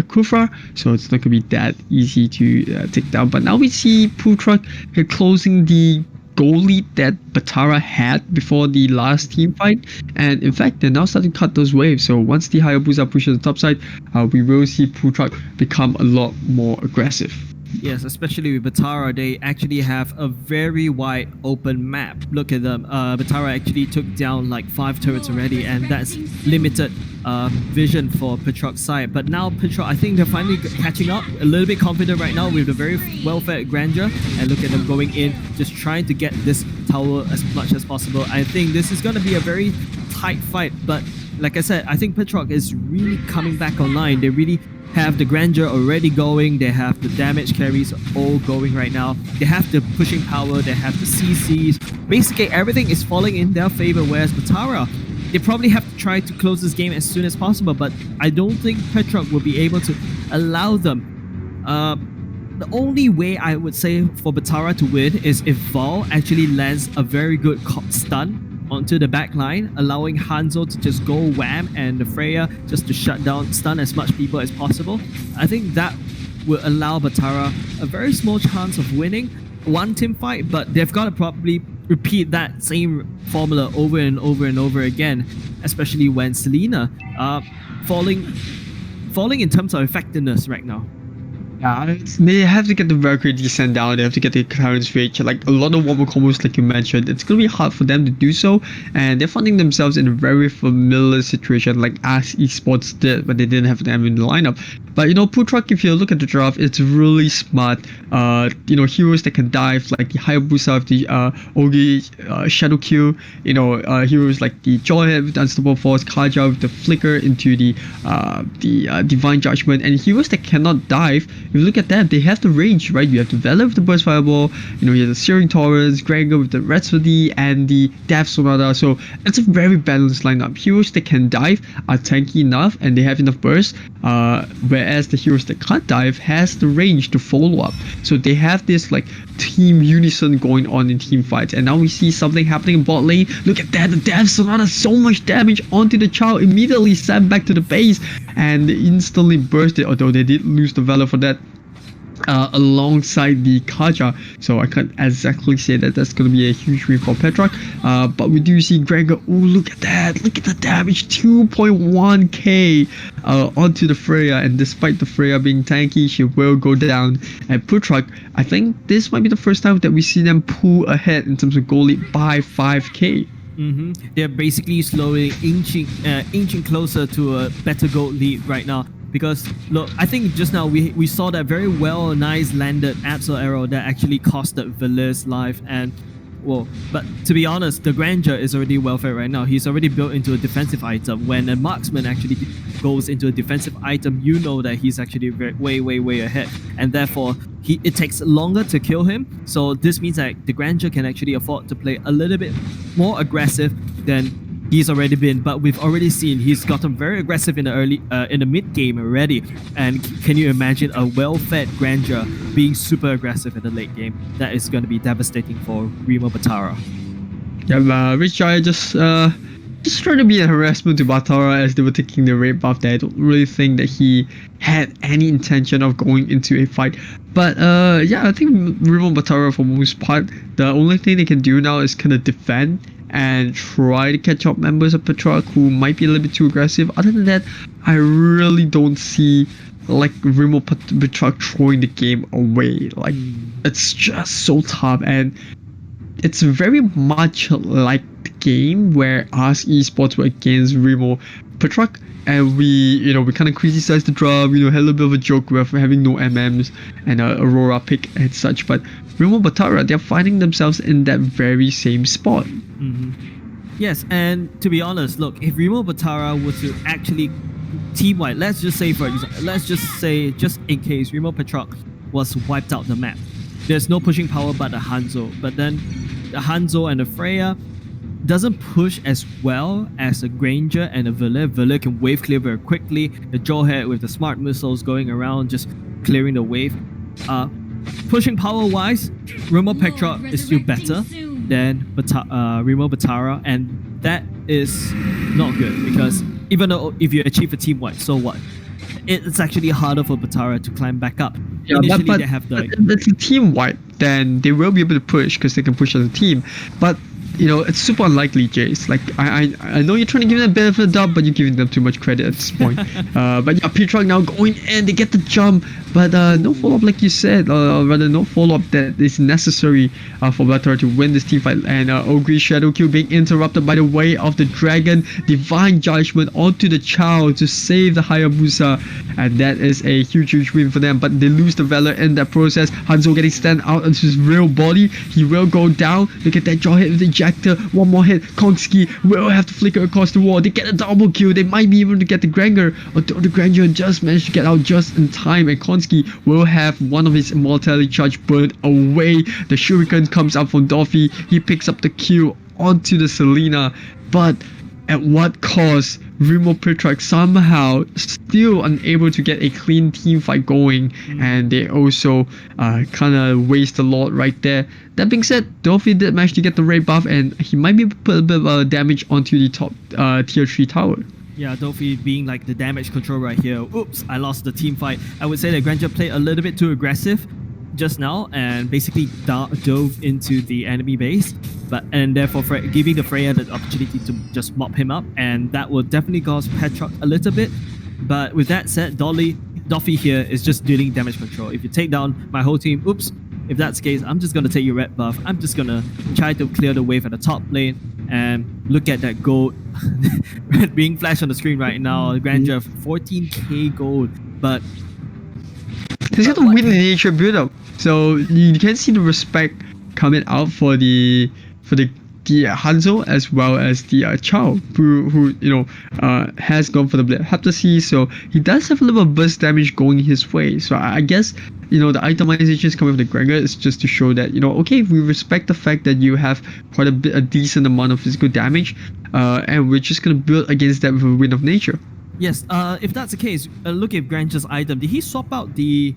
Kufra, so it's not gonna be that easy to take down. But now we see Putrak closing the goal lead that Batara had before the last team fight, and in fact they're now starting to cut those waves. So once the Hayabusa pushes the top side, we will see Putrak become a lot more aggressive. Yes, especially with Batara, they actually have a very wide open map. Look at them. Batara actually took down like 5 turrets already, and that's limited vision for Petrarch's side. But now Petrarch, I think they're finally catching up, a little bit confident right now with the very well-fed Grandeur. And look at them going in, just trying to get this tower as much as possible. I think this is going to be a very tight fight, but like I said, I think Petrarch is really coming back online. They really have the Grandeur already going, they have the damage carries all going right now, they have the pushing power, they have the CCs. Basically everything is falling in their favor, whereas Batara, they probably have to try to close this game as soon as possible, but I don't think Petrarch will be able to allow them. The only way I would say for Batara to win is if Val actually lands a very good stun onto the back line, allowing Hanzo to just go wham and the Freya just to shut down, stun as much people as possible. I think that will allow Batara a very small chance of winning one team fight, but they've got to probably repeat that same formula over and over and over again, especially when Selena falling in terms of effectiveness right now. Yeah, they have to get the Valkyrie descent down, they have to get the current rate, like a lot of wobble combos like you mentioned. It's going to be hard for them to do so, and they're finding themselves in a very familiar situation like as esports did when they didn't have them in the lineup. But Putrak, if you look at the draft, it's really smart. Heroes that can dive like the Hayabusa of the Ogi Shadow Q. Heroes like the Jawhead with the Unstoppable Force, Kaja with the Flicker into the Divine Judgment, and heroes that cannot dive. If you look at them, they have the range, right? You have the Valor with the Burst Fireball. You have the Searing Torrents, Granger with the Rhapsody, and the Death Sonata. So it's a very balanced lineup. Heroes that can dive are tanky enough and they have enough burst, whereas the heroes that can't dive has the range to follow up. So they have this like team unison going on in team fights. And now we see something happening in bot lane. Look at that, the Death Sonata, so much damage onto the child, immediately sent back to the base and instantly bursted, although they did lose the Valor for that. Alongside the Kaja, so I can't exactly say that that's going to be a huge win for Petrak, but we do see Gregor. Oh, look at that, look at the damage, 2.1k onto the Freya, and despite the Freya being tanky, she will go down. And Petrak, I think this might be the first time that we see them pull ahead in terms of goal lead by 5k. They're basically slowly inching closer to a better gold lead right now. Because look, I think just now we saw that very nice landed Absol arrow that actually costed Veler's life, and well, but to be honest, the Granger is already well fed right now. He's already built into a defensive item. When a marksman actually goes into a defensive item, you know that he's actually way ahead, and therefore it takes longer to kill him. So this means that the Granger can actually afford to play a little bit more aggressive than he's already been, but we've already seen he's gotten very aggressive in the mid game already. And can you imagine a well-fed Granger being super aggressive in the late game? That is going to be devastating for Remo Batara. Yeah, Rich Jaya just trying to be a harassment to Batara as they were taking the raid buff there. I don't really think that he had any intention of going into a fight. But yeah, I think Remo Batara for the most part, the only thing they can do now is kind of defend and try to catch up members of Petrak who might be a little bit too aggressive. Other than that, I really don't see like Remo Petrak throwing the game away. Like, it's just so tough, and it's very much like the game where us esports were against Remo Petrak, and we kind of criticized the draft, had a little bit of a joke with having no MMs and Aurora pick and such, but Remo Batara, they're finding themselves in that very same spot. Yes, and to be honest, look, if Remo Batara were to actually team-wide, let's just say just in case Remo Petrak was wiped out the map, there's no pushing power but the Hanzo, but then the Hanzo and the Freya doesn't push as well as a Granger and a Veler. Veler can wave clear very quickly. The Jawhead with the smart missiles going around just clearing the wave. Pushing power wise, Remo Petrak is still better than Remo Batara, and that is not good, because even though if you achieve a team wipe, so what? It's actually harder for Batara to climb back up. Yeah, Initially, they have the. It's a team wipe, then they will be able to push because they can push as a team. But it's super unlikely, Jace. Like, I know you're trying to give them a bit of a doubt, but you're giving them too much credit at this point. But yeah, Petrak now going in, they get the jump, but no follow-up like you said, or rather no follow-up that is necessary for Batara to win this team fight. And Ogre Shadow Q being interrupted by the way of the Dragon, Divine Judgment onto the Chow to save the Hayabusa, and that is a huge win for them, but they lose the Valor in that process. Hanzo getting stand out onto his real body, he will go down. Look at that jaw hit with the ejector, one more hit, Kongski will have to flicker across the wall. They get a double kill, they might be able to get the Granger, although the Granger just managed to get out just in time, and Kongski will have one of his immortality charge burned away. The Shuriken comes out from Dolphy, he picks up the kill onto the Selena, but at what cost? Remo Petrak somehow still unable to get a clean team fight going, and they also kind of waste a lot right there. That being said, Dolphy did manage to get the raid buff, and he might be able to put a bit of damage onto the top tier 3 tower. Yeah, Dolphy being like the damage control right here. Oops, I lost the team fight. I would say that Granger played a little bit too aggressive just now and basically dove into the enemy base, and therefore giving the Freya the opportunity to just mop him up, and that will definitely cost Petrak a little bit. But with that said, Dolphy here is just dealing damage control. If you take down my whole team, oops, if that's the case, I'm just going to take your red buff. I'm just going to try to clear the wave at the top lane, and look at that gold being flashed on the screen right now. Granger 14k gold. But he's got a win nature build up, so you can see the respect coming out for the Hanzo as well as the Chao, who has gone for the Blade Heptacy, so he does have a little burst damage going his way. So I guess the itemization is coming from the Gregor is just to show that okay, we respect the fact that you have quite a decent amount of physical damage, and we're just gonna build against that with a Wind of Nature. Yes, if that's the case, look at Granger's item. Did he swap out the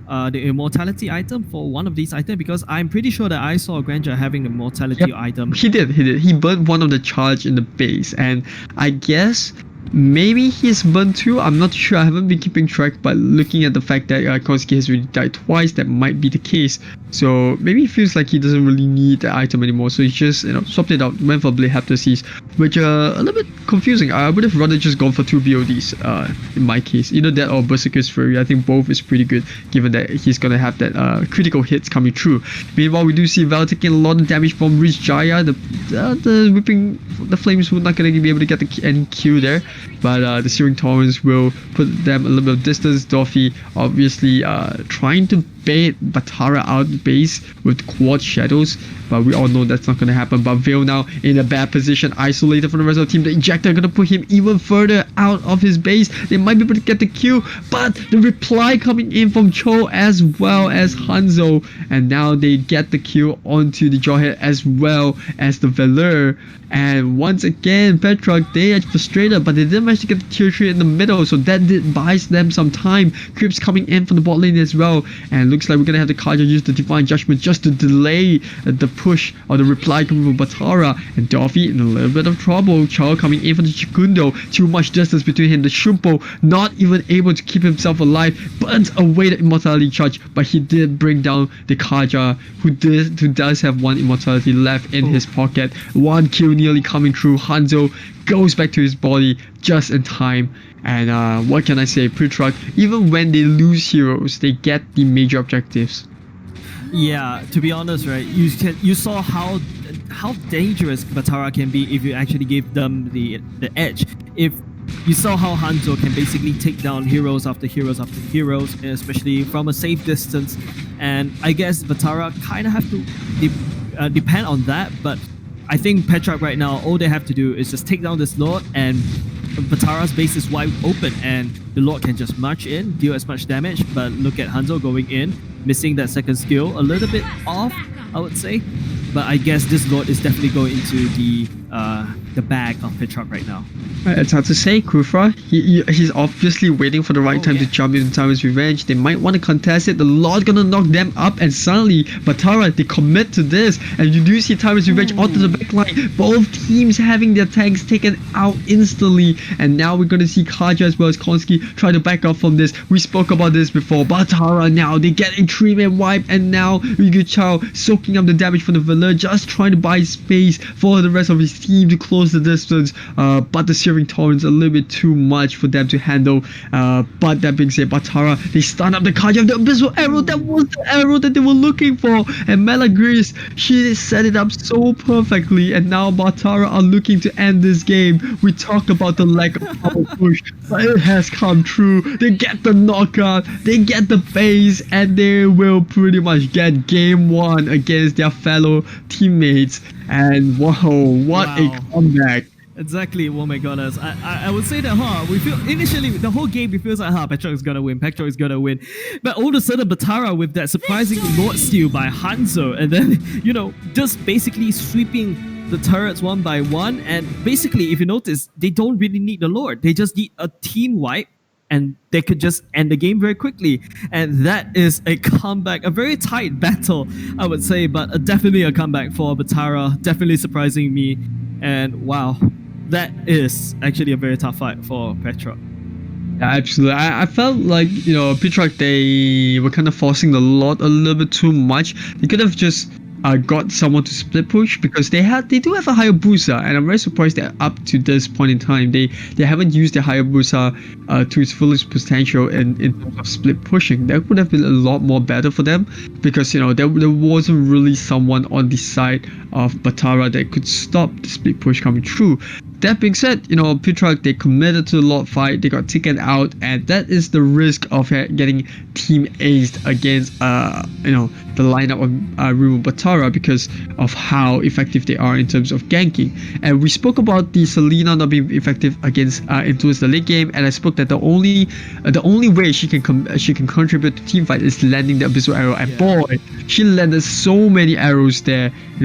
immortality item for one of these items? Because I'm pretty sure that I saw Granger having the immortality item. He did. He burned one of the charge in the base, and I guess maybe he's burned two. I'm not sure. I haven't been keeping track, but looking at the fact that Konski has already died twice, that might be the case. So maybe he feels like he doesn't really need the item anymore. So he just swapped it out, went for Blade Heptacies, which a little bit confusing. I would have rather just gone for 2 BODs in my case. Either that or Berserker's Fury. I think both is pretty good, given that he's gonna have that critical hits coming through. Meanwhile, we do see Val taking a lot of damage from Rich Jaya. The whipping, the flames were not gonna be able to get any kill there, but the Searing Torrents will put them a little bit of distance. Dorothy obviously trying to bait Batara out base with Quad Shadows, but we all know that's not going to happen. But Veil now in a bad position, isolated from the rest of the team. The Ejector going to put him even further out of his base. They might be able to get the kill, but the reply coming in from Cho as well as Hanzo, and now they get the kill onto the Jawhead as well as the Velour. And once again, Petrarch, they are frustrated, but they didn't manage to get the tier 3 in the middle, so that buys them some time. Creeps coming in from the bot lane as well, and looks like we're gonna have the Kaja use the Divine Judgment just to delay the push or the reply coming from Batara. And Dorothy in a little bit of trouble. Chao coming in for the Chikundo, too much distance between him. The Shumpo not even able to keep himself alive, burns away the immortality charge, but he did bring down the Kaja, who does have 1 immortality left in his pocket. 1 kill nearly coming through. Hanzo goes back to his body just in time. And what can I say, Petrarch, even when they lose heroes, they get the major objectives. Yeah, to be honest, right, you saw how dangerous Batara can be if you actually give them the edge. If you saw how Hanzo can basically take down heroes after heroes after heroes, especially from a safe distance, and I guess Batara kind of have to depend on that. But I think Petrarch right now, all they have to do is just take down this Lord, and Batara's base is wide open, and the Lord can just march in, deal as much damage. But look at Hanzo going in, missing that second skill, a little bit off, I would say. But I guess this Lord is definitely going into the bag of Petrarch right now. It's hard to say. Kufra, he's obviously waiting for the right time to jump into Timeless Revenge. They might want to contest it. The Lord gonna knock them up, and suddenly Batara, they commit to this, and you do see Timeless Revenge onto the back line. Both teams having their tanks taken out instantly, and now we're gonna see Kaja as well as Konski try to back off from this. We spoke about this before. Batara now, they get a 3-man wipe, and now Ryu Chao soaking up the damage from the Velour, just trying to buy space for the rest of his team to close the distance. But the Searing Torrents a little bit too much for them to handle. But that being said, Batara, they stun up the Kaja of the Abyssal Arrow. That was the arrow that they were looking for. And Melagris, she set it up so perfectly. And now Batara are looking to end this game. We talked about the lack of power push, but it has come true. They get the knockout, they get the base, and they will pretty much get game 1 against their fellow teammates. And wow, what a comeback. Exactly. Oh my goodness. I would say that, we feel initially the whole game it feels like, Petrarch is gonna win. Petrarch is gonna win. But all of a sudden, Batara with that surprising Lord steal by Hanzo, and then just basically sweeping the turrets one by one. And basically, if you notice, they don't really need the Lord. They just need a team wipe, and they could just end the game very quickly. And that is a comeback, a very tight battle, I would say, but definitely a comeback for Batara. Definitely surprising me. And wow, that is actually a very tough fight for Petrarch. Yeah, absolutely. I felt like, Petrarch, they were kind of forcing the Lord a little bit too much. They could have just got someone to split push, because they do have a Hayabusa, and I'm very surprised that up to this point in time they haven't used the Hayabusa to its fullest potential in terms of split pushing. That would have been a lot more better for them, because there wasn't really someone on the side of Batara that could stop the split push coming through. that being said, Petrock, they committed to the Lord fight, they got taken out, and that is the risk of getting team aced against the lineup of Remo Batara because of how effective they are in terms of ganking. And we spoke about the Selena not being effective against towards the late game, and I spoke that the only way she can contribute to team fight is landing the Abyssal Arrow, and boy, she landed so many arrows there. 2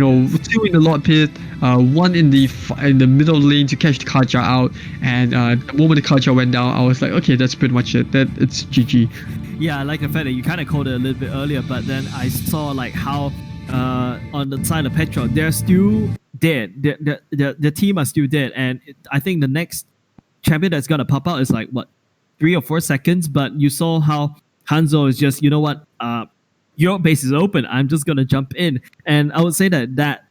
in the Lord Pit, 1 in the middle lane to catch the Kaja out, and the moment the Kaja went down, I was like, okay, that's pretty much it. It's GG. Yeah, I like the fact that you kind of called it a little bit earlier, but then I saw like how on the side of Petra, they're still dead. The team are still dead, and I think the next champion that's gonna pop out is like what 3 or 4 seconds. But you saw how Hanzo is just, you know what, your base is open, I'm just gonna jump in, and I would say that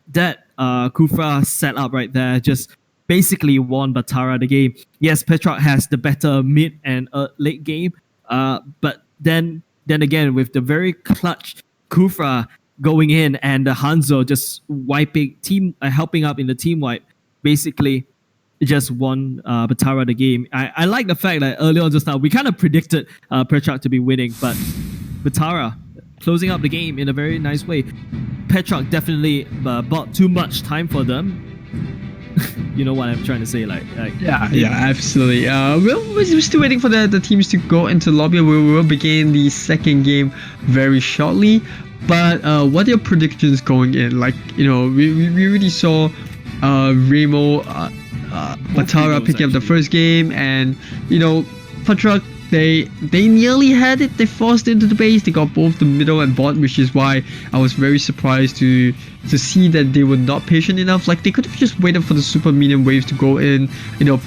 Kufra setup right there just basically won Batara the game. Yes, Petrock has the better mid and late game, but then again with the very clutch Kufra going in and the Hanzo just wiping team, helping up in the team wipe, basically just won Batara the game. I like the fact that early on just now we kind of predicted Petrock to be winning, but Batara closing up the game in a very nice way. Petrock definitely bought too much time for them. You know what I'm trying to say, yeah, absolutely. We're still waiting for the teams to go into the lobby. We will begin the second game very shortly. But what are your predictions going in? We already saw Remo Batara picking up the first game, and Petrock, they nearly had it. They forced into the base. They got both the middle and bot, which is why I was very surprised to see that they were not patient enough. Like, they could have just waited for the super minion waves to go in,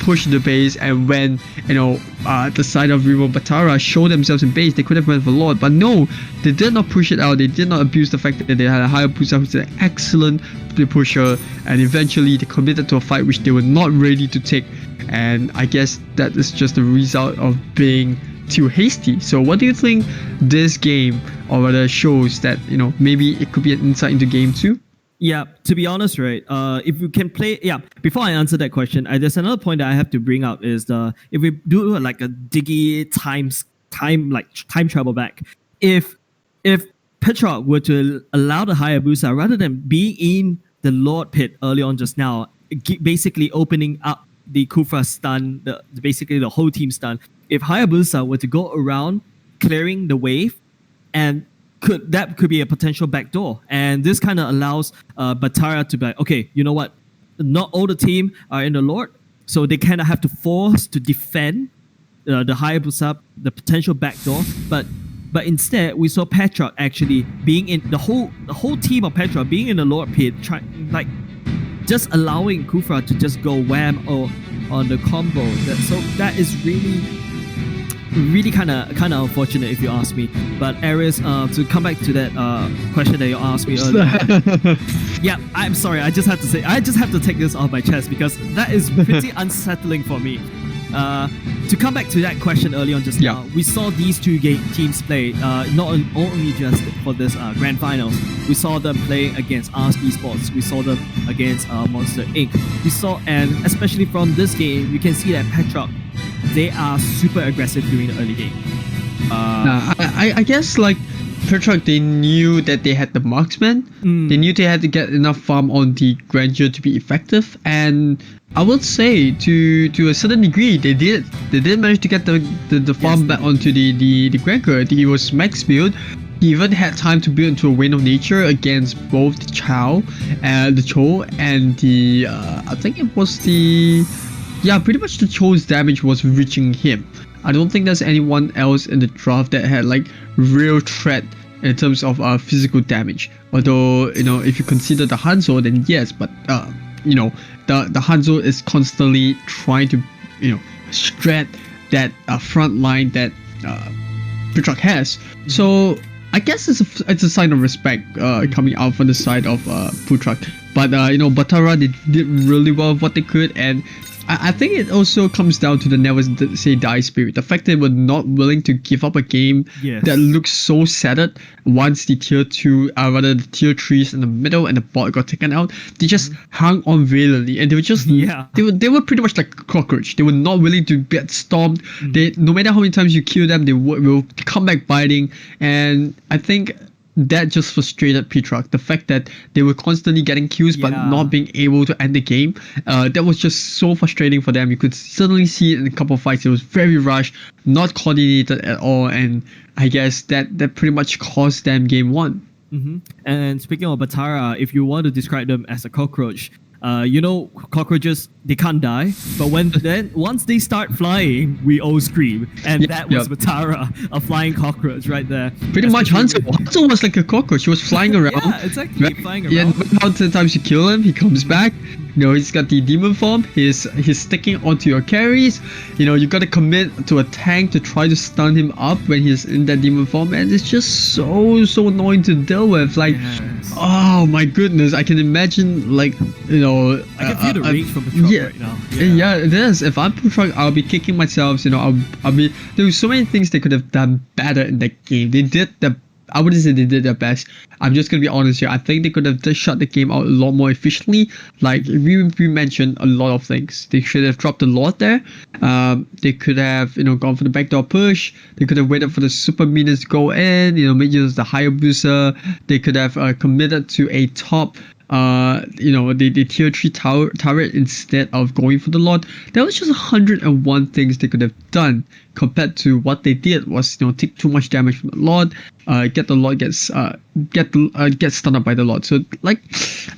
push the base, and when the side of Remo Batara show themselves in base, they could have went for Lord. But no, they did not push it out. They did not abuse the fact that they had a Hayabusa who's an excellent pusher, and eventually they committed to a fight which they were not ready to take. And I guess that is just a result of being too hasty. So what do you think this game, or rather, shows that maybe it could be an insight into game 2? Yeah, to be honest, right? If you can play, before I answer that question, there's another point that I have to bring up is if we do like a Diggy time travel back, if Petrock were to allow the Hayabusa rather than be in the Lord Pit early on just now, basically opening up the Kufra stun, basically the whole team stun. If Hayabusa were to go around clearing the wave, and that could be a potential backdoor, and this kind of allows Batara to be like, okay, you know what? Not all the team are in the Lord, so they kind of have to force to defend the Hayabusa, the potential backdoor. But instead, we saw Petrock actually being in the whole team of Petrock being in the Lord Pit, just allowing Kufra to just go wham on the combo. That is really kind of unfortunate if you ask me. But Aries, to come back to that question that you asked me earlier. Yeah, I'm sorry. I just have to take this off my chest because that is pretty unsettling for me. To come back to that question early on just now, we saw these two teams play not only just for this grand finals. We saw them playing against Ask Esports. We saw them against Monster Inc. We saw, and especially from this game, you can see that Petrock, they are super aggressive during the early game. I guess Petrock, they knew that they had the marksman. They knew they had to get enough farm on the Grandeur to be effective, and I would say to a certain degree they did. They did manage to get the farm back onto the Grandeur. He was max build. He even had time to build into a Wind of Nature against both the Cho and the I think it was pretty much the Cho's damage was reaching him. I don't think there's anyone else in the draft that had real threat in terms of physical damage. Although if you consider the Hanzo, then yes, but the Hanzo is constantly trying to strat that front line that Petrock has. So I guess it's a sign of respect coming out from the side of Petrock. But Batara, they did really well with what they could, and I think it also comes down to the never say die spirit. The fact that they were not willing to give up a game Yes. that looks so settled once the tier 2, rather the tier 3s in the middle and the bot got taken out. They just hung on valiantly, and they were just Yeah. they were pretty much like a cockroach. They were not willing to get stomped. They, no matter how many times you kill them, they will come back biting. And I think that just frustrated Petrak. The fact that they were constantly getting kills but Yeah. not being able to end the game, that was just so frustrating for them. You could certainly see it in a couple of fights. It was very rushed, not coordinated at all, and I guess that pretty much cost them game one. And speaking of Batara, if you want to describe them as a cockroach, you know, cockroaches, they can't die, but once they start flying, we all scream, and that was Batara, a flying cockroach right there. Pretty much Hansel. Hansel was like a cockroach. He was flying around. Yeah, exactly, right? flying around. Yeah, how many times you kill him, he comes back. You know, he's got the demon form. He's sticking onto your carries. You know, you got to commit to a tank to try to stun him up when he's in that demon form, and it's just so annoying to deal with. Like, oh my goodness, I can imagine, like, you know, I can feel the rage from Petrak right now. Yeah, it is. If I'm Petrak, I'll be kicking myself. You know, I'll be. There's so many things they could have done better in that game. They did the. I wouldn't say they did their best. I'm just gonna be honest here. I think they could have just shut the game out a lot more efficiently. Like we mentioned a lot of things. They should have dropped a lot there. They could have, you know, gone for the backdoor push. They could have waited for the super minions to go in. You know, maybe use the higher booster. They could have committed to a top. You know, the tier 3 turret instead of going for the Lord. There was just 101 things they could have done compared to what they did was, you know, take too much damage from the Lord, get the Lord get stunned up by the Lord. So like,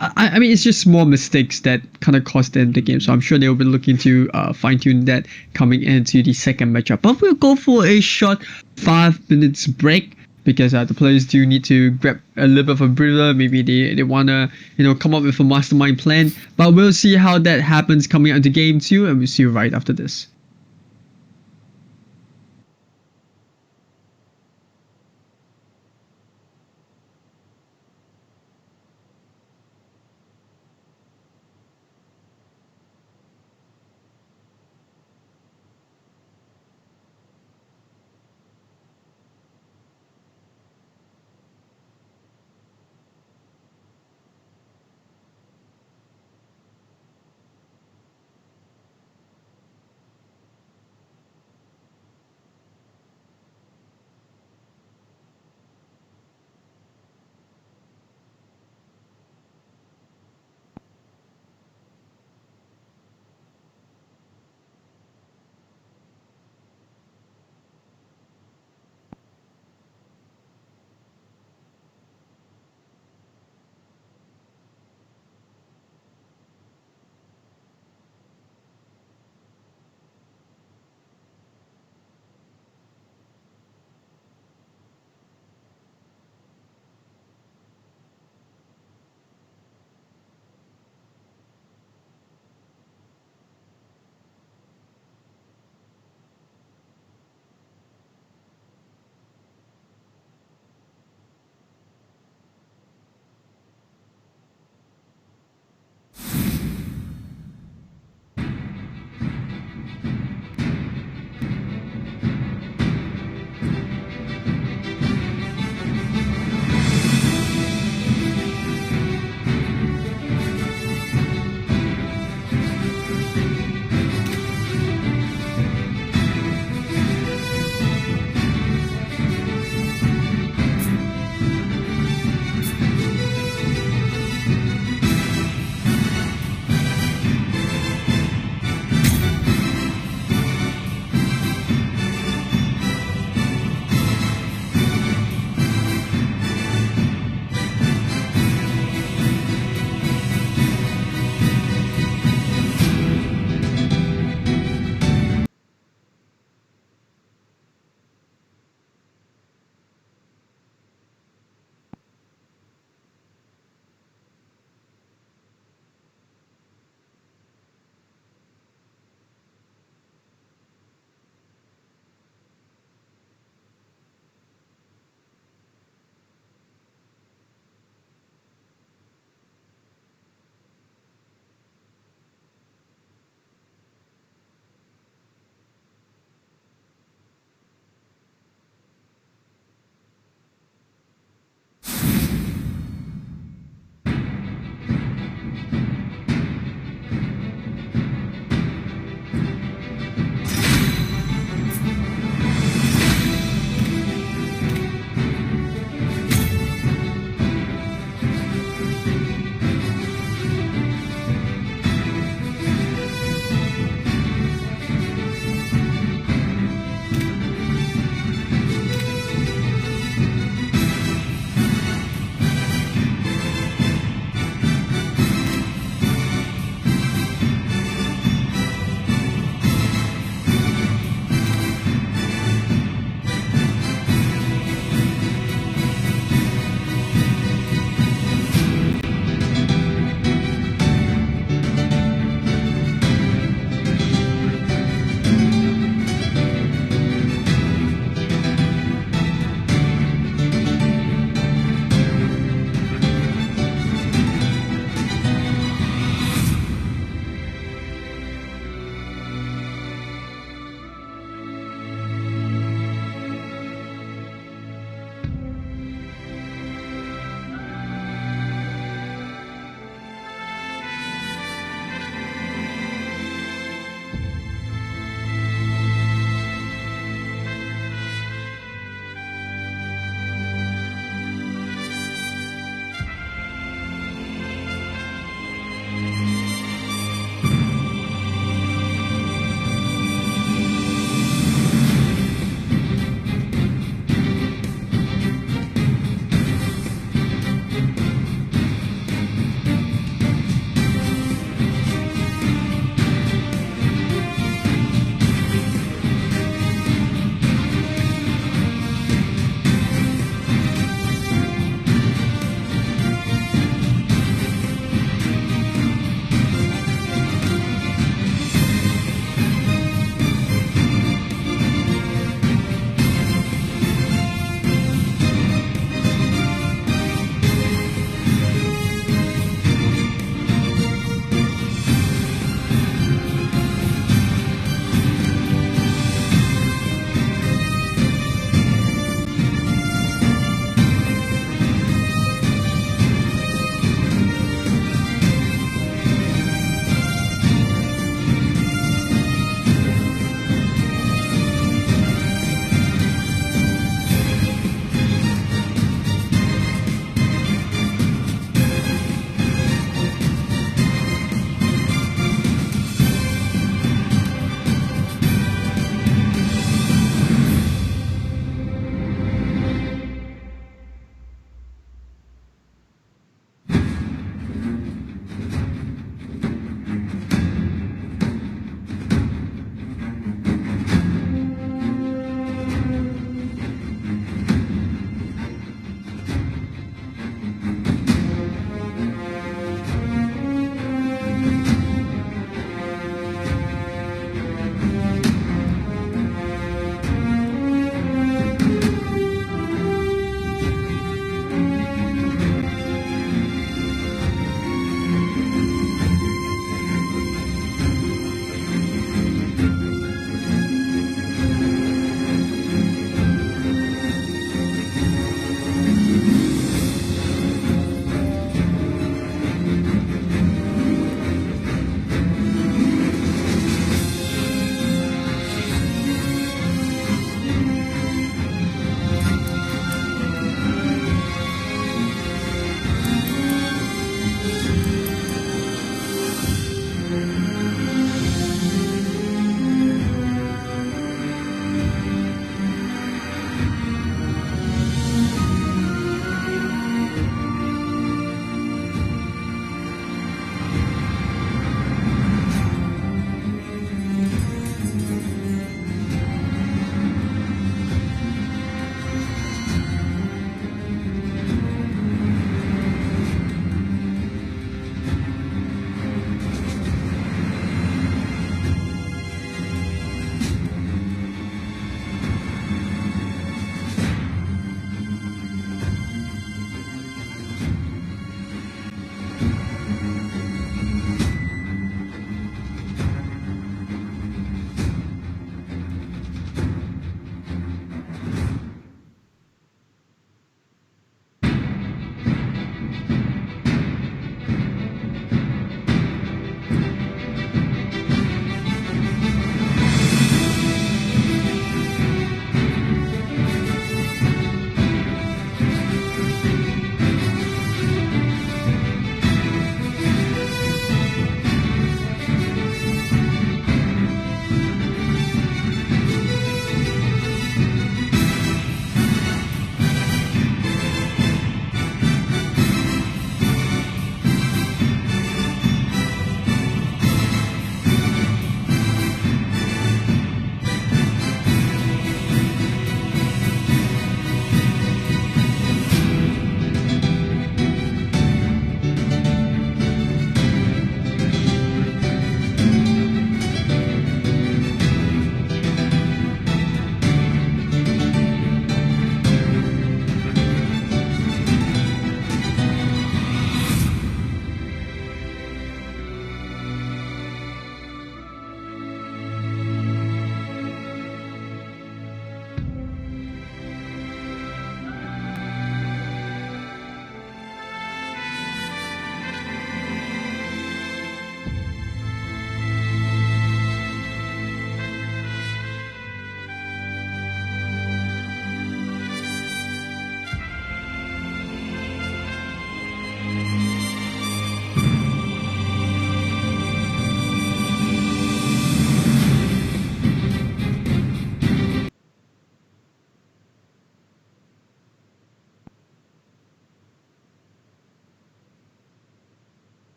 I mean, it's just small mistakes that kind of cost them the game. So I'm sure they'll be looking to fine tune that coming into the second matchup. But we'll go for a short 5 minutes break, because the players do need to grab a little bit of a breather. Maybe they want to, you know, come up with a mastermind plan. But we'll see how that happens coming into game 2, and we'll see you right after this.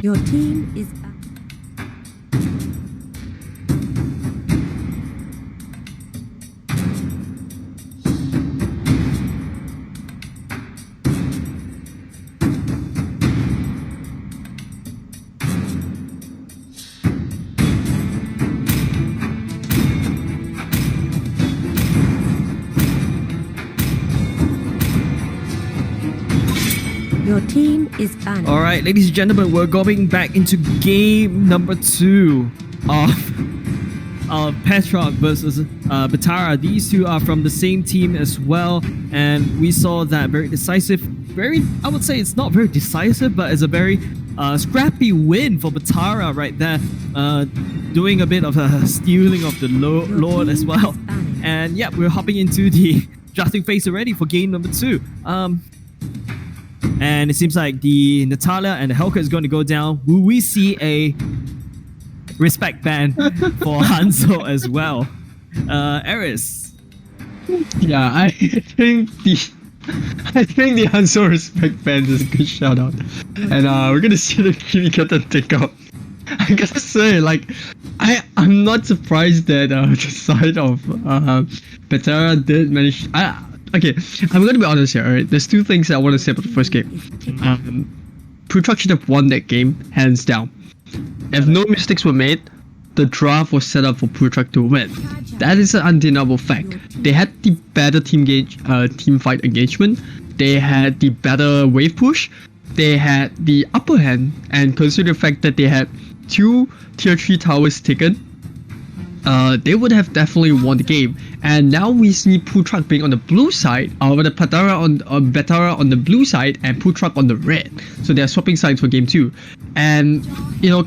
Your team is back. Your team is banned. All right, ladies and gentlemen, we're going back into game number 2 of Petrarch versus Batara. These two are from the same team as well, and we saw that very decisive, I would say it's not very decisive, but it's a very scrappy win for Batara right there, doing a bit of a stealing of the Lord as well. And yeah, we're hopping into the drafting phase already for game number 2. And it seems like the Natalia and the Helka is going to go down. Will we see a respect ban for Hanzo as well? Eris. Yeah, I think the Hanzo respect ban is a good shout out. And we're gonna see the Kimi get the take out. I gotta say, like, I'm not surprised that the side of Petara did manage. Okay, I'm gonna be honest here, alright? There's two things I want to say about the first game. Petrarch should have won that game, hands down. If no mistakes were made, the draft was set up for Petrarch to win. That is an undeniable fact. They had the better team fight engagement. They had the better wave push. They had the upper hand, and consider the fact that they had 2 tier 3 towers taken. they would have definitely won the game. And now we see Putrak being on the blue side, with the Batara on the blue side and Putrak on the red. So they're swapping sides for game 2. And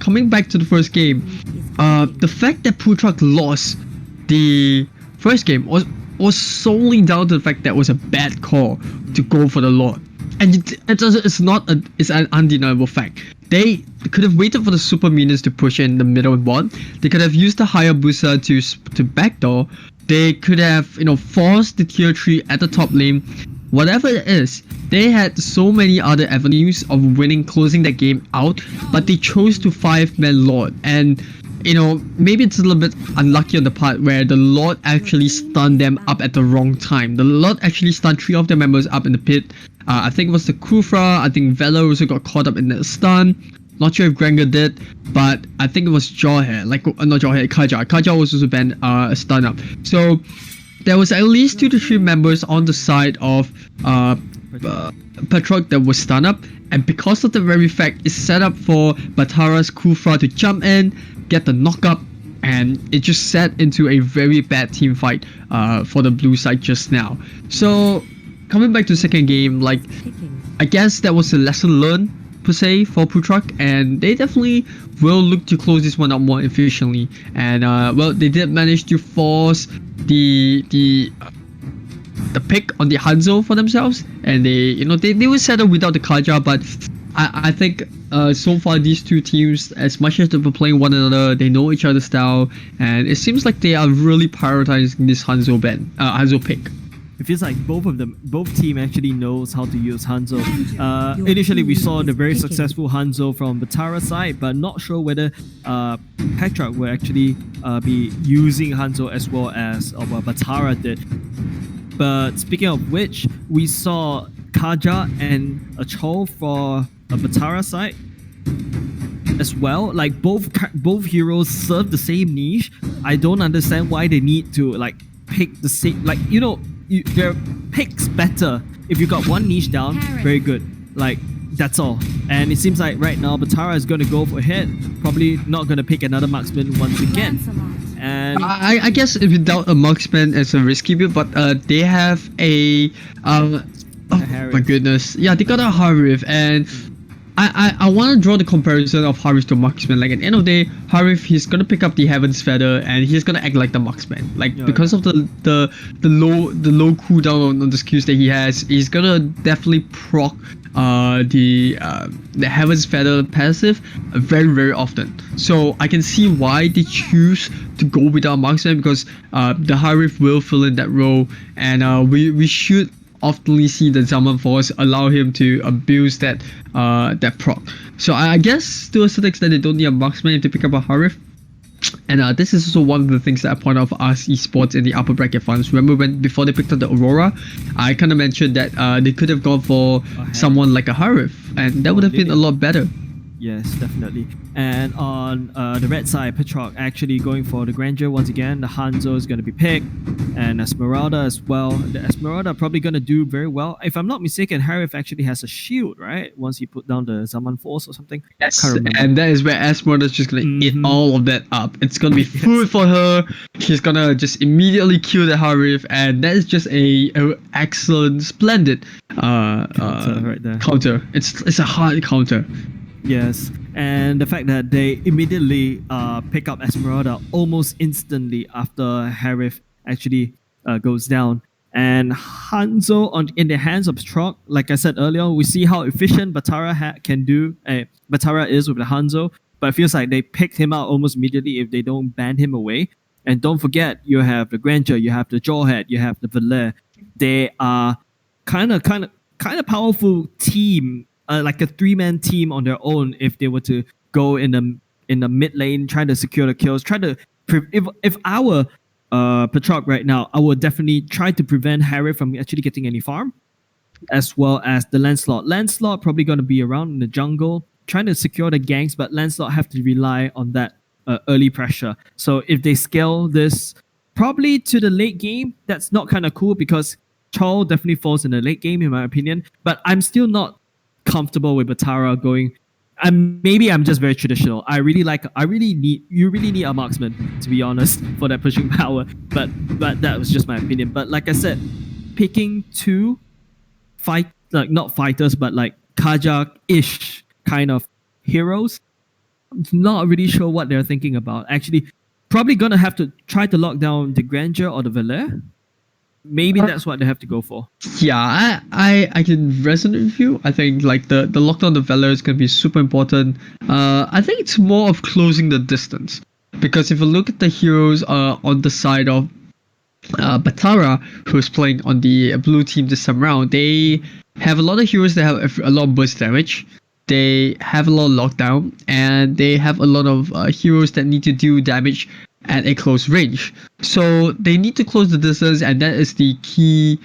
coming back to the first game, the fact that Putrak lost the first game was solely down to the fact that it was a bad call to go for the Lord. And it's an undeniable fact. They could have waited for the super minions to push in the middle and one. They could have used the Hayabusa to backdoor. They could have forced the tier 3 at the top lane. Whatever it is, they had so many other avenues of winning, closing that game out, but they chose to 5-man Lord. And maybe it's a little bit unlucky on the part where the Lord actually stunned them up at the wrong time. The Lord actually stunned 3 of their members up in the pit. I think it was the Kufra. I think Vela also got caught up in the stun. Not sure if Granger did, but I think it was Jawhead. Not Jawhead, Kaja. Kaja was also banned a stun up. So there was at least 2 to 3 members on the side of Petrok that was stun up. And because of the very fact, it's set up for Batara's Kufra to jump in, get the knock up, and it just set into a very bad team fight for the blue side just now. So coming back to the second game, I guess that was a lesson learned per se for Putrak, and they definitely will look to close this one up more efficiently. And well, they did manage to force the pick on the Hanzo for themselves, and they will settle without the Kaja. But I think so far these two teams, as much as they were playing one another, they know each other's style, and it seems like they are really prioritizing this Hanzo pick. It feels like both team actually knows how to use Hanzo. Initially, we saw the very successful Hanzo from Batara side, but not sure whether Petrok will actually be using Hanzo as well as Batara did. But speaking of which, we saw Kaja and a Cho for a Batara side as well. Like both heroes serve the same niche. I don't understand why they need to pick the same, their picks better. If you got one niche down, very good. That's all. And it seems like right now Batara is going to go for hit. Probably not going to pick another marksman once again. And I guess if you doubt a marksman as a risky build, but they have a my goodness, yeah, they got a Harif, and I want to draw the comparison of Harif to marksman. At the end of the day, Harif, he's gonna pick up the Heaven's Feather and he's gonna act like the marksman. Because of the low cooldown on the skills that he has, he's gonna definitely proc the Heaven's Feather passive very, very often. So I can see why they choose to go without marksman, because the Harif will fill in that role, and we should often see the Zaman Force allow him to abuse that proc. So I guess to a certain extent they don't need a marksman if they pick up a Harif. And this is also one of the things that I point out for us esports in the upper bracket funds. Remember before they picked up the Aurora, I kind of mentioned that they could have gone for someone like a Harif, and that would have been a lot better. Yes, definitely. And on the red side, Petrok actually going for the Grandeur once again. The Hanzo is going to be picked, and Esmeralda as well. The Esmeralda probably going to do very well. If I'm not mistaken, Harif actually has a shield, right? Once he put down the Zaman Force or something. Yes, and that is where Esmeralda is just going to eat all of that up. It's going to be food for her. She's going to just immediately kill the Harif, and that is just a excellent, splendid counter right there. Counter. It's a hard counter. Yes, and the fact that they immediately pick up Esmeralda almost instantly after Harif actually goes down. And Hanzo in the hands of Petrok, like I said earlier, we see how efficient Batara Batara is with the Hanzo, but it feels like they picked him out almost immediately if they don't ban him away. And don't forget, you have the Grandeur, you have the Jawhead, you have the Valer. They are kind of powerful team. Like a 3-man team on their own if they were to go in the mid lane, trying to secure the kills, if I were Petrok right now, I would definitely try to prevent Harry from actually getting any farm, as well as the Lancelot. Lancelot probably going to be around in the jungle, trying to secure the ganks, but Lancelot have to rely on that early pressure. So if they scale this probably to the late game, that's not kind of cool, because Chol definitely falls in the late game in my opinion, but I'm still not comfortable with Batara going. maybe I'm just very traditional. You really need a marksman, to be honest, for that pushing power. But that was just my opinion. But like I said, picking two not fighters, but like Kajak-ish kind of heroes. I'm not really sure what they're thinking about. Actually, probably gonna have to try to lock down the Grandeur or the Valère. Maybe that's what they have to go for. Yeah, I can resonate with you. I think like the lockdown of Valor is gonna be super important. I think it's more of closing the distance, because if you look at the heroes on the side of Batara, who's playing on the blue team this time around, they have a lot of heroes that have a lot of burst damage. They have a lot of lockdown, and they have a lot of heroes that need to do damage at a close range. So they need to close the distance, and that is the key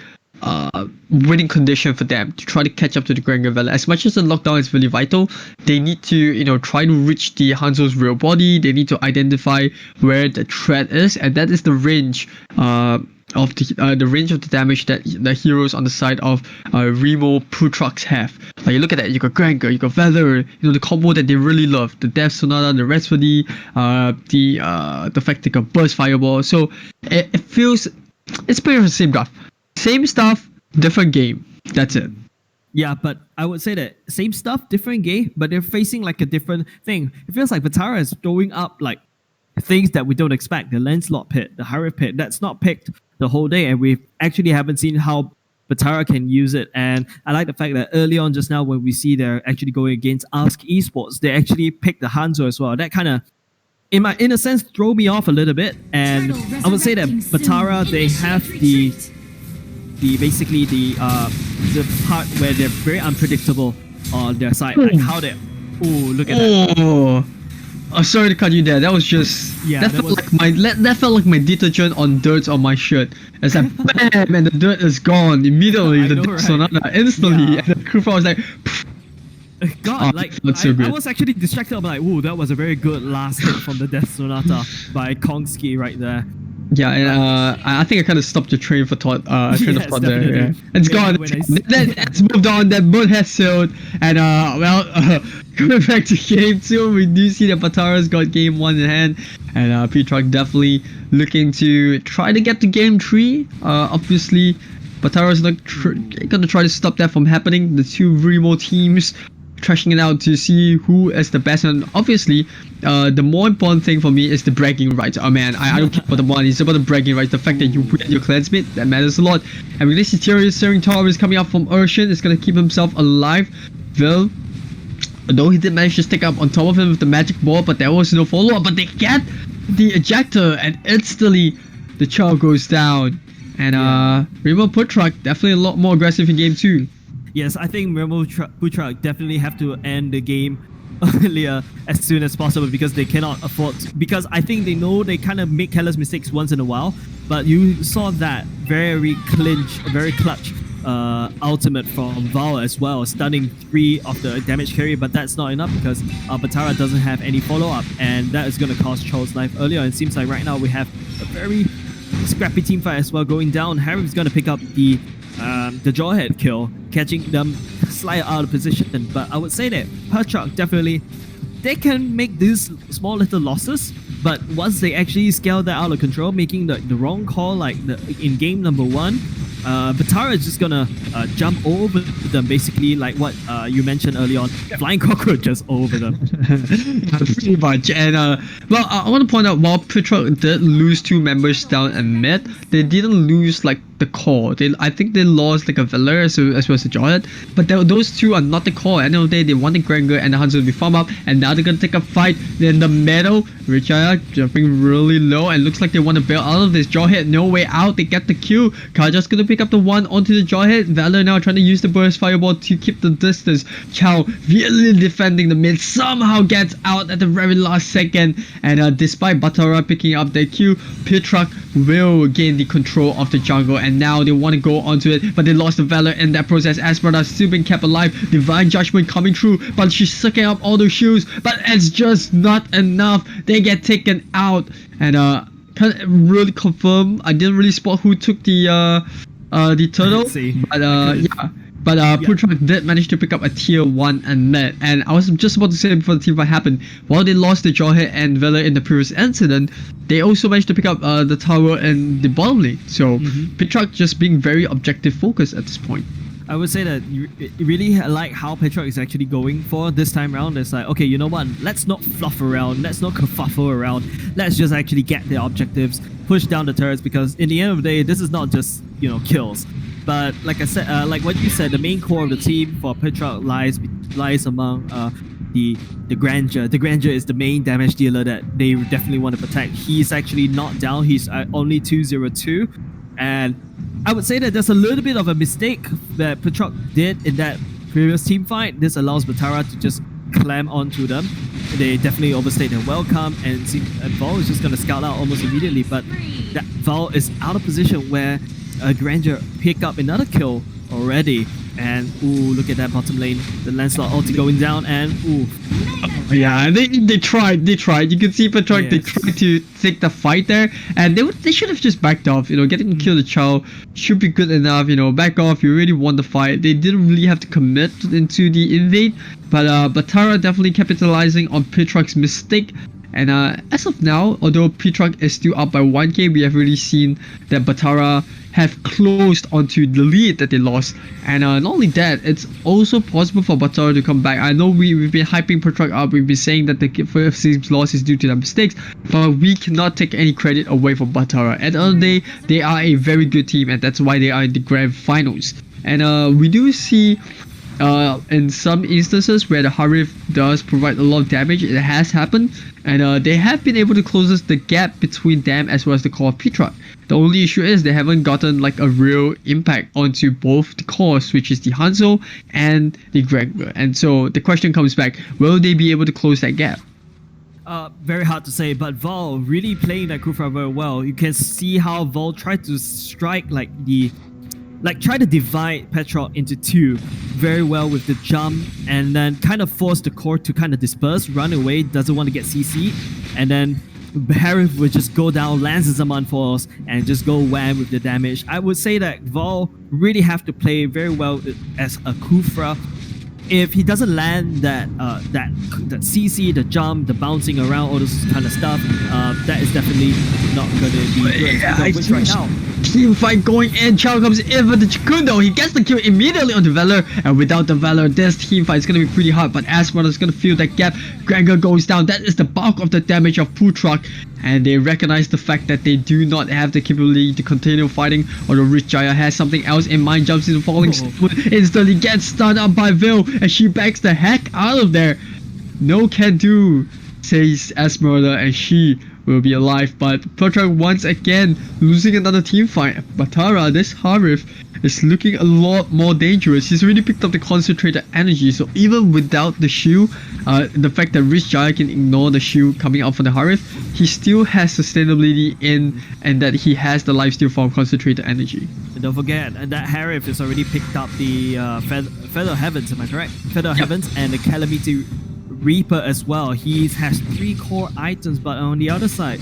winning condition for them to try to catch up to the Grand Gavella. As much as the lockdown is really vital, they need to try to reach the Hanzo's real body. They need to identify where the threat is, and that is the range of the range of the damage that the heroes on the side of Remo Putrox have. Like you look at that, you got Granger, you got Valor, the combo that they really love, the Death Sonata, the Rhapsody, the fact they got Burst Fireball. So it feels it's pretty much the same stuff. Same stuff, different game. That's it. Yeah, but I would say that same stuff, different game, but they're facing like a different thing. It feels like Batara is throwing up like things that we don't expect. The Lancelot pit, the Harith pit, that's not picked the whole day, and we actually haven't seen how Batara can use it. And I like the fact that early on just now when we see they're actually going against Ask Esports, they actually picked the Hanzo as well. That kind of in a sense throw me off a little bit. And I would say that Batara, they have the basically the part where they're very unpredictable on their side, like how they look at that. Oh, sorry to cut you there. That was just that felt like my detergent on dirt on my shirt. It's like bam, and the dirt is gone immediately. The dirt sonata instantly, and the crew was like. God, I was actually distracted. I'm like, that was a very good last hit from the Death Sonata by Kongski right there. Yeah, and I think I kind of stopped the train of thought. Train of thought there. Yeah. It's gone. It's moved on. That boat has sailed. And going back to game 2, we do see that Batara's got game 1 in hand, and P-Truck definitely looking to try to get to game 3. Obviously, Batara's not gonna try to stop that from happening. The two Remo teams trashing it out to see who is the best, and obviously the more important thing for me is the bragging rights. Oh man, I don't care about the money, it's about the bragging rights, the fact that you win your clansmate, that matters a lot. And with this Ethereal Searing Tower is coming up from Urshan, it's gonna keep himself alive. Well, although he did manage to stick up on top of him with the magic ball, but there was no follow-up, but they get the ejector, and instantly the child goes down. And Remo Putrock definitely a lot more aggressive in game 2. Yes, I think Remo Putrock definitely have to end the game earlier as soon as possible, because they cannot afford because I think they know they kind of make careless mistakes once in a while, but you saw that very clutch ultimate from Val as well, stunning 3 of the damage carry, but that's not enough because Batara doesn't have any follow-up, and that is going to cost Charles' life earlier. And it seems like right now we have a very scrappy team fight as well going down. Harry's going to pick up the Jawhead kill, catching them slightly out of position. But I would say that Putrock definitely, they can make these small little losses, but once they actually scale that out of control, making the wrong call like in game number 1, Batara is just gonna jump over them, basically like what you mentioned early on, flying cockroaches over them. Pretty much. And well, I want to point out, while Putrock did lose 2 members down and mid, they didn't lose like the core. I think they lost like a Valor as well as a Jawhead, but those 2 are not the core. At the end of the day, they want the Granger and the Hanzo to be farm up, and now they're gonna take a fight. They're in the middle. Richard jumping really low, and looks like they want to bail out of this. Jawhead, no way out. They get the kill. Kaja's gonna pick up the 1 onto the Jawhead. Valor now trying to use the burst fireball to keep the distance. Chow really defending the mid, somehow gets out at the very last second, and despite Batara picking up the kill, Putrock will gain the control of the jungle, and now they want to go onto it, but they lost the Valor in that process. Esmeralda still being kept alive, Divine Judgment coming through, but she's sucking up all those shields, but it's just not enough. They get taken out, and can't really confirm. I didn't really spot who took the turtle, but yeah, But Putrak did manage to pick up a tier 1 and net. And I was just about to say before the team fight happened, while they lost the Jawhead and Valor in the previous incident, they also managed to pick up the tower and the bottom lane. So Putrak just being very objective focused at this point. I would say that you really like how Petrock is actually going for this time around. It's like, okay, you know what? Let's not fluff around. Let's not kerfuffle around. Let's just actually get the objectives, push down the turrets, because in the end of the day, this is not just, you know, kills. But like I said, like what you said, the main core of the team for Petrock lies among the Grandeur. The Grandeur is the main damage dealer that they definitely want to protect. He's actually not down. He's only 202, and I would say that there's a little bit of a mistake that Petrock did in that previous team fight. This allows Batara to just clamp onto them. They definitely overstayed their welcome, and Val is just going to scout out almost immediately, but that Val is out of position where Grandeur pick up another kill already. And ooh, look at that bottom lane. The Lancelot ulti going down, and ooh. Yeah, they tried. You can see Petrock, they tried to take the fight there, and they should have just backed off. You know, getting to kill the Chow should be good enough. You know, back off. You already won the fight. They didn't really have to commit into the invade, but Batara definitely capitalizing on Petrock's mistake. And as of now, although Petrock is still up by 1k, we have really seen that Batara have closed onto the lead that they lost. And not only that, it's also possible for Batara to come back. I know we've been hyping Petrock up, we've been saying that the first team's loss is due to their mistakes, but we cannot take any credit away from Batara. At the end of the day, they are a very good team, and that's why they are in the grand finals. And we do see in some instances where the Harif does provide a lot of damage, it has happened, and they have been able to close the gap between them as well as the core of Petrock. The only issue is they haven't gotten like a real impact onto both the cores, which is the Hanzo and the Gregor. And so the question comes back, will they be able to close that gap? Very hard to say, but Val really playing that Kufra very well. You can see how Val tried to strike try to divide Petrock into two very well with the jump, and then kind of force the core to kind of disperse, run away, doesn't want to get CC, and then Harif would just go down, lands his Zaman Force, and just go wham with the damage. I would say that Val really have to play very well as a Kufra. If he doesn't land that CC, the jump, the bouncing around, all this kind of stuff, that is definitely not going to be good. Right now, team fight going in. Chow comes in for the Chukundo. He gets the kill immediately on the Valor, and without the Valor, this team fight is going to be pretty hard. But Asmar is going to fill that gap. Gregor goes down. That is the bulk of the damage of Putrak, and they recognize the fact that they do not have the capability to continue fighting, although Rich Jaya has something else in mind. Jumps into falling stone, instantly gets stunned up by Vil, and she backs the heck out of there. No can do, says Esmeralda, and she will be alive. But Putrak once again losing another team fight. Batara, this Harif, is looking a lot more dangerous. He's already picked up the concentrated energy, so even without the shield, the fact that Rich Jaya can ignore the shield coming out from the Harif, he still has sustainability in, and that he has the lifesteal from concentrated energy. And don't forget that Harif has already picked up the Feather Heavens, am I correct? Feather Heavens and the Calamity Reaper as well. He has 3 core items, but on the other side,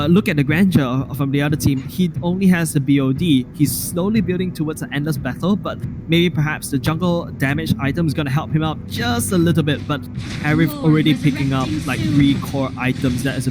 look at the Grandeur from the other team. He only has the BOD. He's slowly building towards an endless battle, but maybe perhaps the jungle damage item is going to help him out just a little bit. But Harif already picking up like 3 core items. That is a very